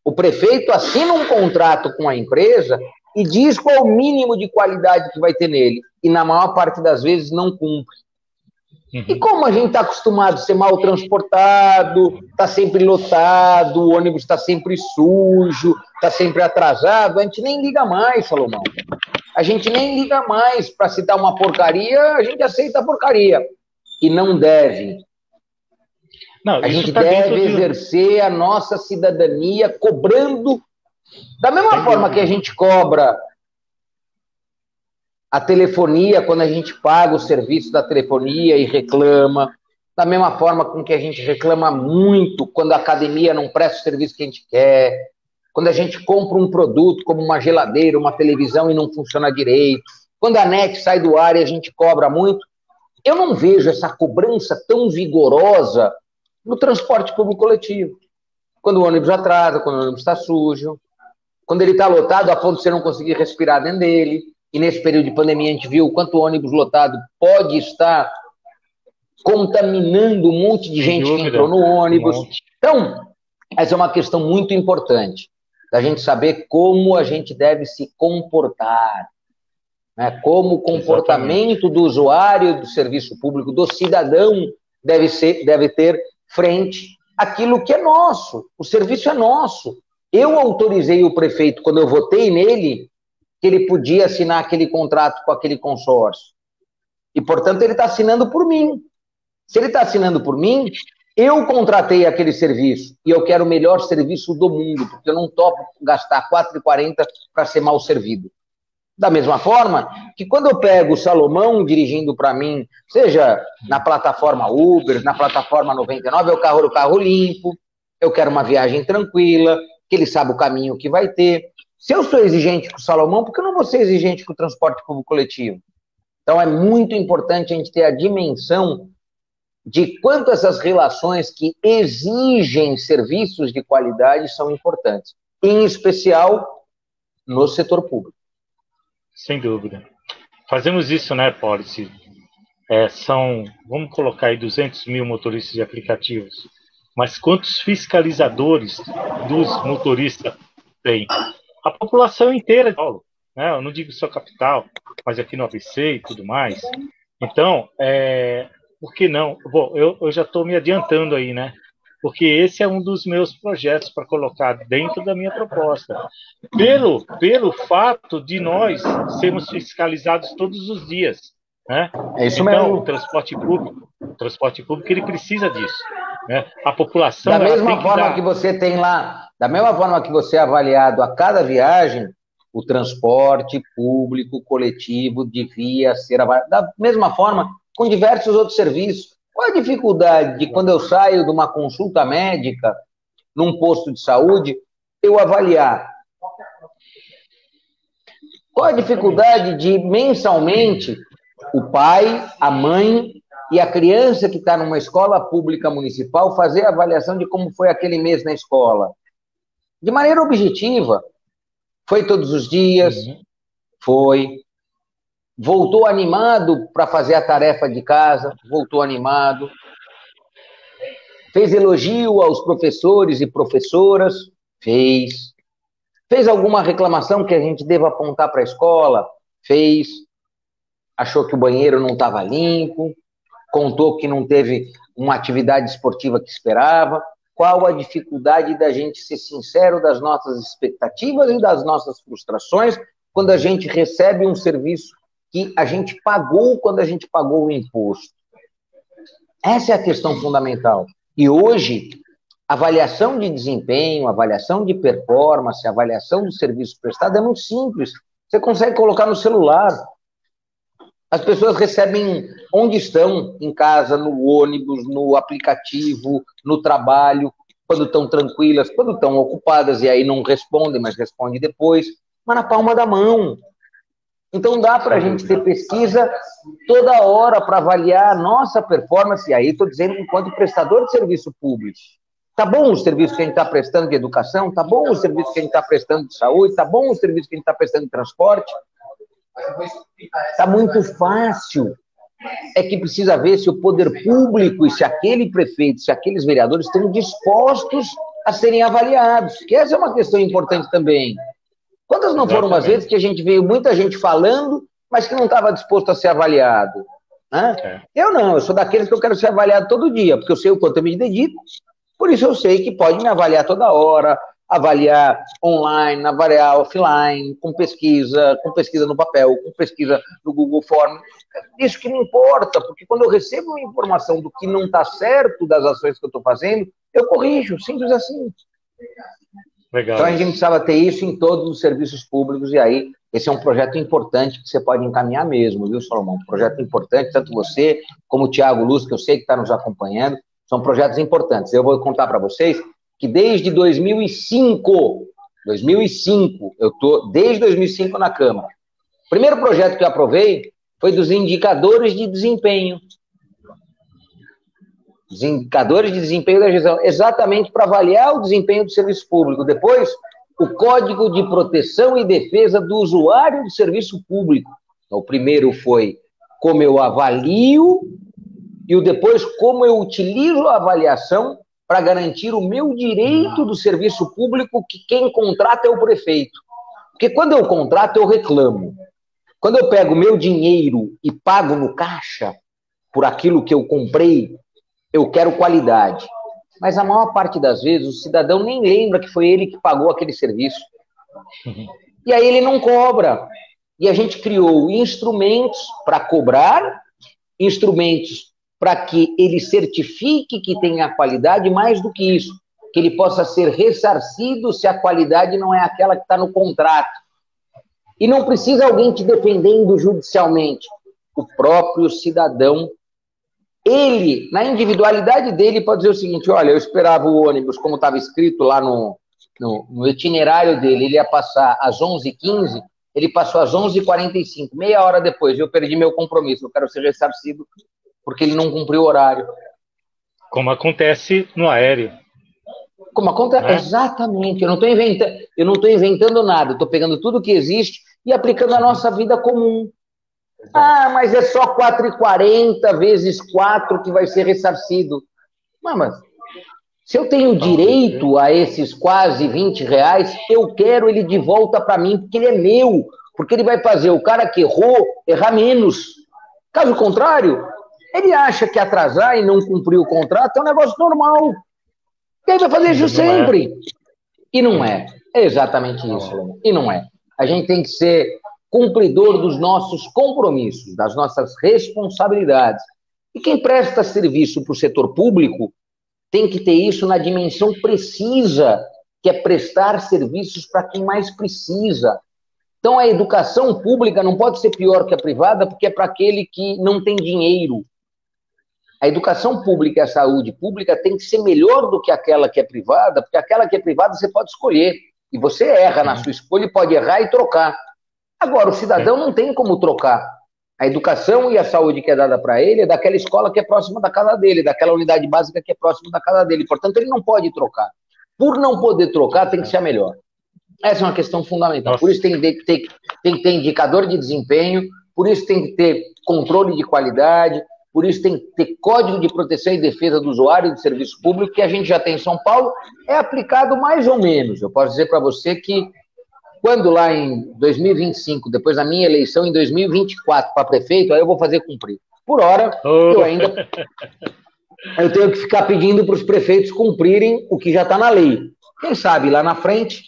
O prefeito assina um contrato com a empresa e diz qual é o mínimo de qualidade que vai ter nele. E na maior parte das vezes não cumpre. E como a gente está acostumado a ser mal transportado, está sempre lotado, o ônibus está sempre sujo, está sempre atrasado, a gente nem liga mais, Salomão. a gente nem liga mais para se dar uma porcaria, a gente aceita a porcaria. E não deve. Não, a gente deve exercer a nossa cidadania cobrando, da mesma forma que a gente cobra a telefonia, quando a gente paga o serviço da telefonia e reclama, da mesma forma com que a gente reclama muito quando a academia não presta o serviço que a gente quer, quando a gente compra um produto como uma geladeira, uma televisão e não funciona direito, quando a net sai do ar e a gente cobra muito. Eu não vejo essa cobrança tão vigorosa no transporte público coletivo. Quando o ônibus atrasa, quando o ônibus está sujo, quando ele está lotado a ponto de você não conseguir respirar dentro dele. E nesse período de pandemia a gente viu o quanto o ônibus lotado pode estar contaminando um monte de gente que entrou no ônibus. Então, essa é uma questão muito importante, da gente saber como a gente deve se comportar, né? Como o comportamento do usuário do serviço público, do cidadão, deve ter frente àquilo que é nosso. O serviço é nosso. Eu autorizei o prefeito, quando eu votei nele, que ele podia assinar aquele contrato com aquele consórcio. E, portanto, ele está assinando por mim. Se ele está assinando por mim, eu contratei aquele serviço e eu quero o melhor serviço do mundo, porque eu não topo gastar R$4,40 para ser mal servido. Da mesma forma que quando eu pego o Salomão dirigindo para mim, seja na plataforma Uber, na plataforma 99, eu quero o carro limpo, eu quero uma viagem tranquila, que ele sabe o caminho que vai ter. Se eu sou exigente com o Salomão, por que eu não vou ser exigente com o transporte público coletivo? Então é muito importante a gente ter a dimensão de quanto essas relações que exigem serviços de qualidade são importantes, em especial no setor público. Sem dúvida. Fazemos isso, né, Policy? Vamos colocar aí 200 mil motoristas de aplicativos, mas quantos fiscalizadores dos motoristas tem? A população inteira de Paulo, né? Eu não digo só capital, mas aqui no ABC e tudo mais. Então, por que não? Bom, eu já estou me adiantando aí, né? Porque esse é um dos meus projetos para colocar dentro da minha proposta. Pelo fato de nós sermos fiscalizados todos os dias, né? É isso então, mesmo. O transporte público, ele precisa disso, né? A população... Da mesma forma que você tem lá, da mesma forma que você é avaliado a cada viagem, o transporte público coletivo devia ser avaliado. Da mesma forma, com diversos outros serviços. Qual a dificuldade de, quando eu saio de uma consulta médica, num posto de saúde, eu avaliar? Qual a dificuldade de, mensalmente, o pai, a mãe e a criança que está numa escola pública municipal fazer a avaliação de como foi aquele mês na escola? De maneira objetiva. Foi todos os dias? Foi. Voltou animado para fazer a tarefa de casa? Voltou animado. Fez elogio aos professores e professoras? Fez. Fez alguma reclamação que a gente deva apontar para a escola? Fez. Achou que o banheiro não estava limpo? Contou que não teve uma atividade esportiva que esperava? Qual a dificuldade da gente ser sincero das nossas expectativas e das nossas frustrações quando a gente recebe um serviço que a gente pagou quando a gente pagou o imposto? Essa é a questão fundamental. E hoje, avaliação de desempenho, avaliação de performance, avaliação do serviço prestado é muito simples. Você consegue colocar no celular. As pessoas recebem onde estão, em casa, no ônibus, no aplicativo, no trabalho, quando estão tranquilas, quando estão ocupadas, e aí não respondem, mas respondem depois, mas na palma da mão. Então dá para a gente ter pesquisa toda hora para avaliar a nossa performance, e aí estou dizendo enquanto prestador de serviço público. Tá bom o serviço que a gente está prestando de educação? Tá bom o serviço que a gente está prestando de saúde? Tá bom o serviço que a gente está prestando de transporte? Tá muito fácil. É que precisa ver se o poder público e se aquele prefeito, se aqueles vereadores estão dispostos a serem avaliados. Que essa é uma questão importante também. Quantas não foram as vezes que a gente veio muita gente falando, mas que não estava disposto a ser avaliado? Né? Eu não, eu sou daqueles que eu quero ser avaliado todo dia, porque eu sei o quanto eu me dedico, por isso eu sei que pode me avaliar toda hora, avaliar online, avaliar offline, com pesquisa no papel, com pesquisa no Google Forms. Isso que não importa, porque quando eu recebo uma informação do que não está certo das ações que eu estou fazendo, eu corrijo, simples assim. Legal. Então a gente precisava ter isso em todos os serviços públicos, e aí esse é um projeto importante que você pode encaminhar mesmo, viu, Salomão? Um projeto importante, tanto você como o Thiago Luz, que eu sei que está nos acompanhando, são projetos importantes. Eu vou contar para vocês que desde 2005, eu estou desde 2005 na Câmara. O primeiro projeto que eu aprovei foi dos indicadores de desempenho. Os indicadores de desempenho da gestão, exatamente para avaliar o desempenho do serviço público. Depois, o Código de Proteção e Defesa do Usuário do Serviço Público. Então, o primeiro foi como eu avalio, e o depois como eu utilizo a avaliação para garantir o meu direito do serviço público, que quem contrata é o prefeito. Porque quando eu contrato, eu reclamo. Quando eu pego meu dinheiro e pago no caixa por aquilo que eu comprei, eu quero qualidade. Mas a maior parte das vezes o cidadão nem lembra que foi ele que pagou aquele serviço. E aí ele não cobra. E a gente criou instrumentos para cobrar, instrumentos para que ele certifique que tem a qualidade, mais do que isso, que ele possa ser ressarcido se a qualidade não é aquela que está no contrato. E não precisa alguém te defendendo judicialmente. O próprio cidadão, ele, na individualidade dele, pode dizer o seguinte: olha, eu esperava o ônibus, como estava escrito lá no itinerário dele, ele ia passar às 11h15, ele passou às 11h45, meia hora depois, eu perdi meu compromisso, eu quero ser ressarcido porque ele não cumpriu o horário. Como acontece no aéreo. Como acontece, né? Exatamente. Eu não estou inventando nada, eu estou pegando tudo que existe e aplicando a nossa vida comum. Ah, mas é só 4,40 vezes 4 que vai ser ressarcido. Mas se eu tenho direito a esses quase R$20, eu quero ele de volta para mim, porque ele é meu. Porque ele vai fazer o cara que errou errar menos. Caso contrário, ele acha que atrasar e não cumprir o contrato é um negócio normal. E aí vai fazer isso sempre. E não é. É exatamente isso. E não é. A gente tem que ser cumpridor dos nossos compromissos, das nossas responsabilidades. E quem presta serviço para o setor público tem que ter isso na dimensão precisa, que é prestar serviços para quem mais precisa. Então, a educação pública não pode ser pior que a privada, porque é para aquele que não tem dinheiro. A educação pública e a saúde pública tem que ser melhor do que aquela que é privada, porque aquela que é privada você pode escolher. E você erra na sua escolha e pode errar e trocar. Agora, o cidadão não tem como trocar. A educação e a saúde que é dada para ele é daquela escola que é próxima da casa dele, daquela unidade básica que é próxima da casa dele. Portanto, ele não pode trocar. Por não poder trocar, tem que ser a melhor. Essa é uma questão fundamental. Por isso tem que ter indicador de desempenho, por isso tem que ter controle de qualidade, por isso tem que ter Código de Proteção e Defesa do Usuário de Serviço Público, que a gente já tem em São Paulo, é aplicado mais ou menos. Eu posso dizer para você que quando lá em 2025, depois da minha eleição em 2024 para prefeito, aí eu vou fazer cumprir. Por hora, eu tenho que ficar pedindo para os prefeitos cumprirem o que já está na lei. Quem sabe lá na frente,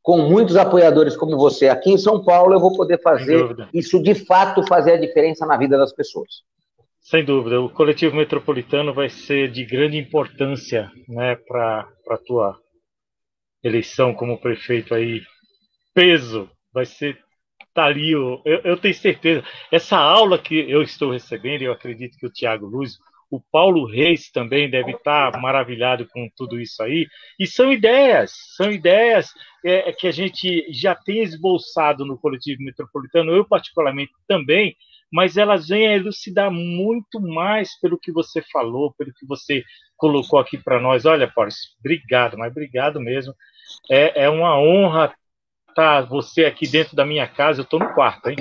com muitos apoiadores como você aqui em São Paulo, eu vou poder fazer isso de fato, fazer a diferença na vida das pessoas. Sem dúvida, o coletivo metropolitano vai ser de grande importância, né, para a tua eleição como prefeito aí. Peso, vai ser, tá ali, eu tenho certeza, essa aula que eu estou recebendo, eu acredito que o Thiago Luz, o Paulo Reis também deve estar maravilhado com tudo isso aí, e são ideias que a gente já tem esboçado no coletivo metropolitano, eu particularmente também, mas elas vêm a elucidar muito mais pelo que você falou, pelo que você colocou aqui para nós. Olha, Boris, obrigado, mas obrigado mesmo, é uma honra tá você aqui dentro da minha casa, eu estou no quarto, hein?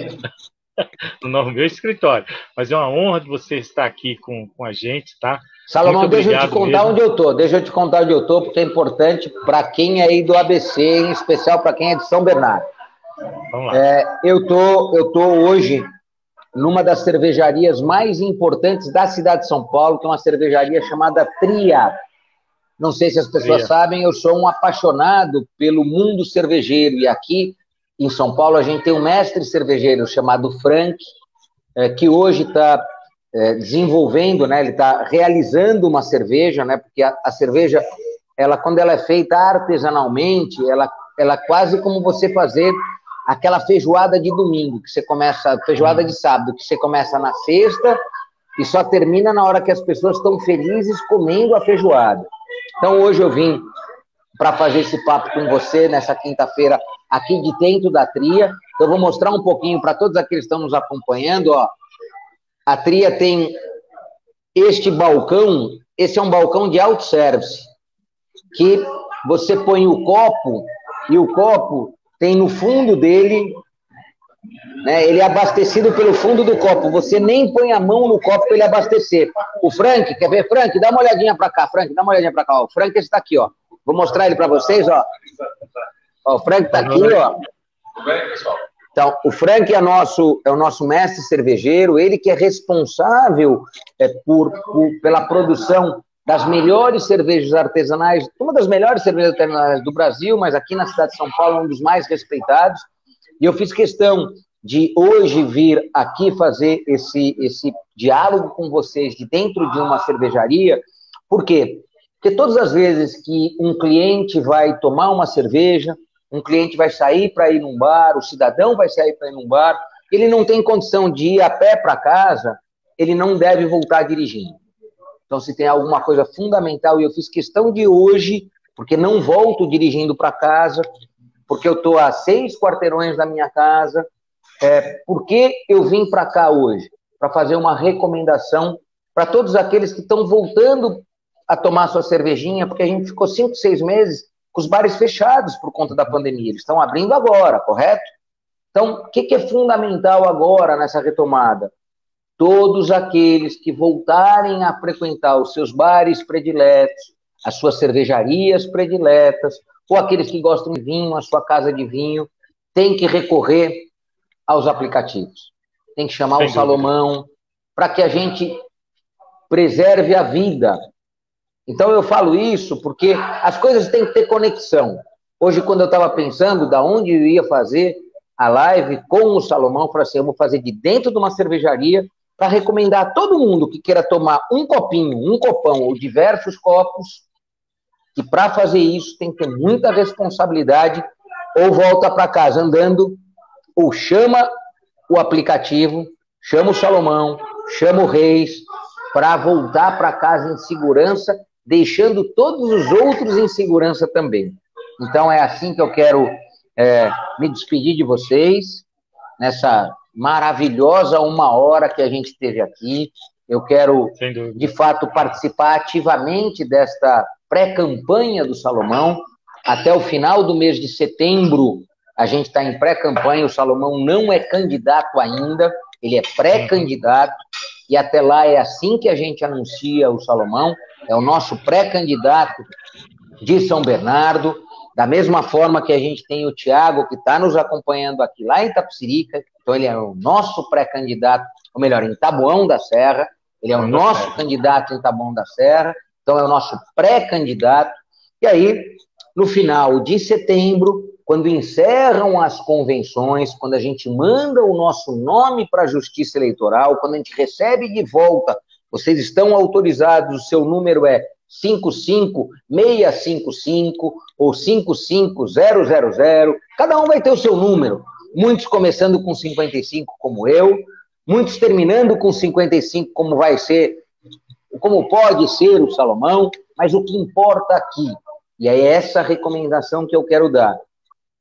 No meu escritório. Mas é uma honra de você estar aqui com a gente, tá? Salomão, deixa eu te contar onde eu tô, porque é importante para quem é aí do ABC, em especial para quem é de São Bernardo. Vamos lá. Eu tô hoje numa das cervejarias mais importantes da cidade de São Paulo, que é uma cervejaria chamada Tria. Não sei se as pessoas sabem, eu sou um apaixonado pelo mundo cervejeiro. E aqui em São Paulo a gente tem um mestre cervejeiro chamado Frank, que hoje está desenvolvendo, né? Ele está realizando uma cerveja, né? Porque a cerveja, quando ela é feita artesanalmente, ela é quase como você fazer aquela feijoada de domingo, que você começa, feijoada de sábado, que você começa na sexta e só termina na hora que as pessoas estão felizes comendo a feijoada. Então, hoje eu vim para fazer esse papo com você nessa quinta-feira aqui de dentro da Tria. Então, eu vou mostrar um pouquinho para todos aqueles que estão nos acompanhando. Ó. A Tria tem este balcão, esse é um balcão de autosservice, que você põe o copo, e o copo tem no fundo dele, né, ele é abastecido pelo fundo do copo, você nem põe a mão no copo para ele abastecer. O Frank, quer ver? Frank, dá uma olhadinha para cá, Frank, dá uma olhadinha para cá. Ó. O Frank está aqui, ó. Vou mostrar ele para vocês, ó. Ó. O Frank está aqui, ó. Então, o Frank é o nosso mestre cervejeiro, ele que é responsável pela produção das melhores cervejas artesanais, uma das melhores cervejas artesanais do Brasil, mas aqui na cidade de São Paulo, um dos mais respeitados. E eu fiz questão de hoje vir aqui fazer esse diálogo com vocês de dentro de uma cervejaria. Por quê? Porque todas as vezes que um cliente vai tomar uma cerveja, um cliente vai sair para ir num bar, o cidadão vai sair para ir num bar, ele não tem condição de ir a pé para casa, ele não deve voltar dirigindo. Então, se tem alguma coisa fundamental, e eu fiz questão de hoje, porque não volto dirigindo para casa, porque eu estou a 6 quarteirões da minha casa, por que eu vim para cá hoje? Para fazer uma recomendação para todos aqueles que estão voltando a tomar sua cervejinha, porque a gente ficou 5, 6 meses com os bares fechados por conta da pandemia. Eles estão abrindo agora, correto? Então, o que é fundamental agora nessa retomada? Todos aqueles que voltarem a frequentar os seus bares prediletos, as suas cervejarias prediletas, ou aqueles que gostam de vinho, a sua casa de vinho, tem que recorrer aos aplicativos. Tem que chamar o Salomão para que a gente preserve a vida. Então eu falo isso porque as coisas têm que ter conexão. Hoje, quando eu estava pensando de onde eu ia fazer a live com o Salomão, eu falei assim, eu vou fazer de dentro de uma cervejaria para recomendar a todo mundo que queira tomar um copinho, um copão ou diversos copos, que para fazer isso tem que ter muita responsabilidade, ou volta para casa andando, ou chama o aplicativo, chama o Salomão, chama o Reis, para voltar para casa em segurança, deixando todos os outros em segurança também. Então é assim que eu quero me despedir de vocês, nessa maravilhosa 1 hora que a gente teve aqui. Eu quero, de fato, participar ativamente desta pré-campanha do Salomão. Até o final do mês de setembro, a gente está em pré-campanha. O Salomão não é candidato ainda, ele é pré-candidato. E até lá é assim que a gente anuncia o Salomão. É o nosso pré-candidato de São Bernardo. Da mesma forma que a gente tem o Tiago, que está nos acompanhando aqui lá em Itapecerica. Então, ele é o nosso pré-candidato, ou melhor, em Taboão da Serra. Ele é o nosso candidato em Taboão da Serra. Então, é o nosso pré-candidato. E aí, no final de setembro, quando encerram as convenções, quando a gente manda o nosso nome para a Justiça Eleitoral, quando a gente recebe de volta, vocês estão autorizados, o seu número é 55655 ou 55000, cada um vai ter o seu número. Muitos começando com 55, como eu, muitos terminando com 55, como vai ser, como pode ser o Salomão, mas o que importa aqui, e é essa recomendação que eu quero dar.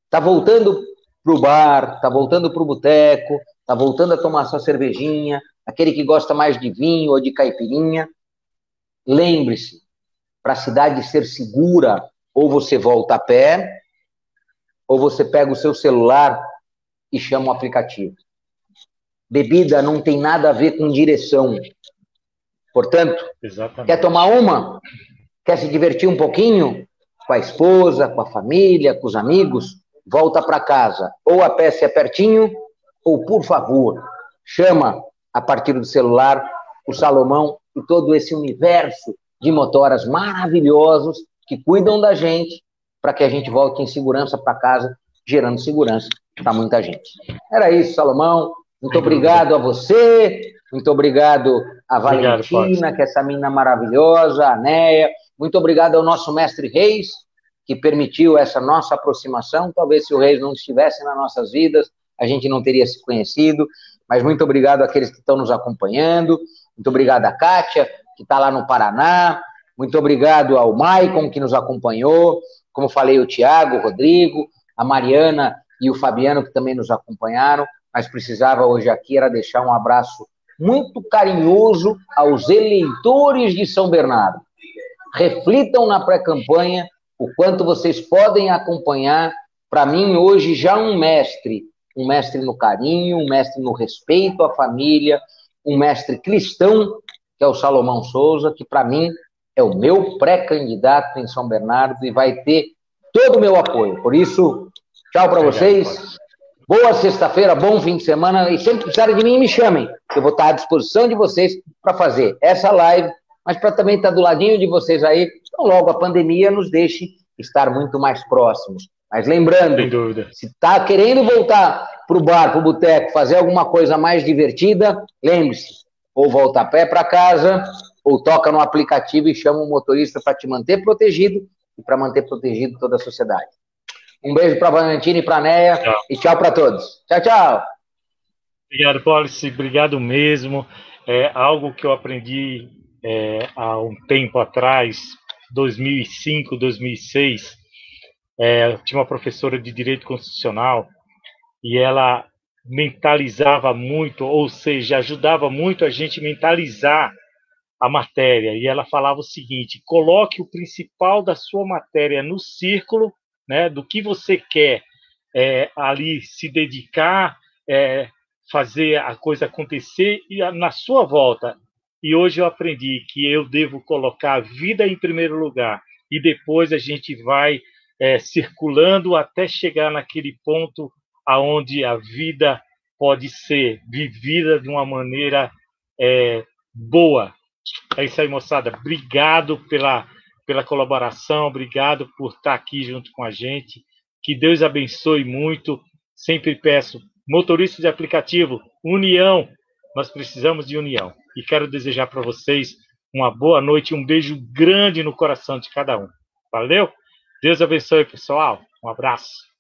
Está voltando para o bar, está voltando para o boteco, está voltando a tomar sua cervejinha, aquele que gosta mais de vinho ou de caipirinha, lembre-se, para a cidade ser segura, ou você volta a pé, ou você pega o seu celular e chama o aplicativo. Bebida não tem nada a ver com direção. Portanto, quer tomar uma? Quer se divertir um pouquinho? Com a esposa, com a família, com os amigos? Volta para casa. Ou a pé se é pertinho, ou, por favor, chama a partir do celular o Salomão e todo esse universo de motoras maravilhosos que cuidam da gente para que a gente volte em segurança para casa, gerando segurança para muita gente. Era isso, Salomão. Muito obrigado a você, muito obrigado a Valentina, que é essa menina maravilhosa, a Neia. Muito obrigado ao nosso mestre Reis, que permitiu essa nossa aproximação. Talvez se o Reis não estivesse nas nossas vidas, a gente não teria se conhecido. Mas muito obrigado àqueles que estão nos acompanhando. Muito obrigado a Kátia, que está lá no Paraná. Muito obrigado ao Maicon, que nos acompanhou. Como falei, o Tiago, o Rodrigo, a Mariana e o Fabiano, que também nos acompanharam. Mas precisava hoje aqui era deixar um abraço muito carinhoso aos eleitores de São Bernardo. Reflitam na pré-campanha o quanto vocês podem acompanhar. Para mim, hoje, já um mestre no carinho, um mestre no respeito à família, um mestre cristão, que é o Salomão Souza, que para mim é o meu pré-candidato em São Bernardo e vai ter todo o meu apoio. Por isso, tchau para vocês. Boa sexta-feira, bom fim de semana. E sempre precisarem de mim, me chamem. Eu vou estar à disposição de vocês para fazer essa live, mas para também estar do ladinho de vocês aí, então logo a pandemia nos deixe estar muito mais próximos. Mas lembrando, se está querendo voltar para o bar, para o boteco, fazer alguma coisa mais divertida, lembre-se, ou volta a pé para casa, ou toca no aplicativo e chama um motorista para te manter protegido e para manter protegido toda a sociedade. Um beijo para a Valentina e para a Neia, e tchau para todos. Tchau, tchau. Obrigado, Policy, obrigado mesmo. É algo que eu aprendi há um tempo atrás, 2005, 2006, eu tinha uma professora de Direito Constitucional e ela mentalizava muito, ou seja, ajudava muito a gente mentalizar a matéria. E ela falava o seguinte: coloque o principal da sua matéria no círculo, né, do que você quer ali se dedicar, fazer a coisa acontecer e na sua volta. E hoje eu aprendi que eu devo colocar a vida em primeiro lugar e depois a gente vai circulando até chegar naquele ponto aonde a vida pode ser vivida de uma maneira boa. É isso aí, moçada. Obrigado pela colaboração, obrigado por estar aqui junto com a gente. Que Deus abençoe muito. Sempre peço, motoristas de aplicativo, união. Nós precisamos de união. E quero desejar para vocês uma boa noite e um beijo grande no coração de cada um. Valeu? Deus abençoe, pessoal. Um abraço.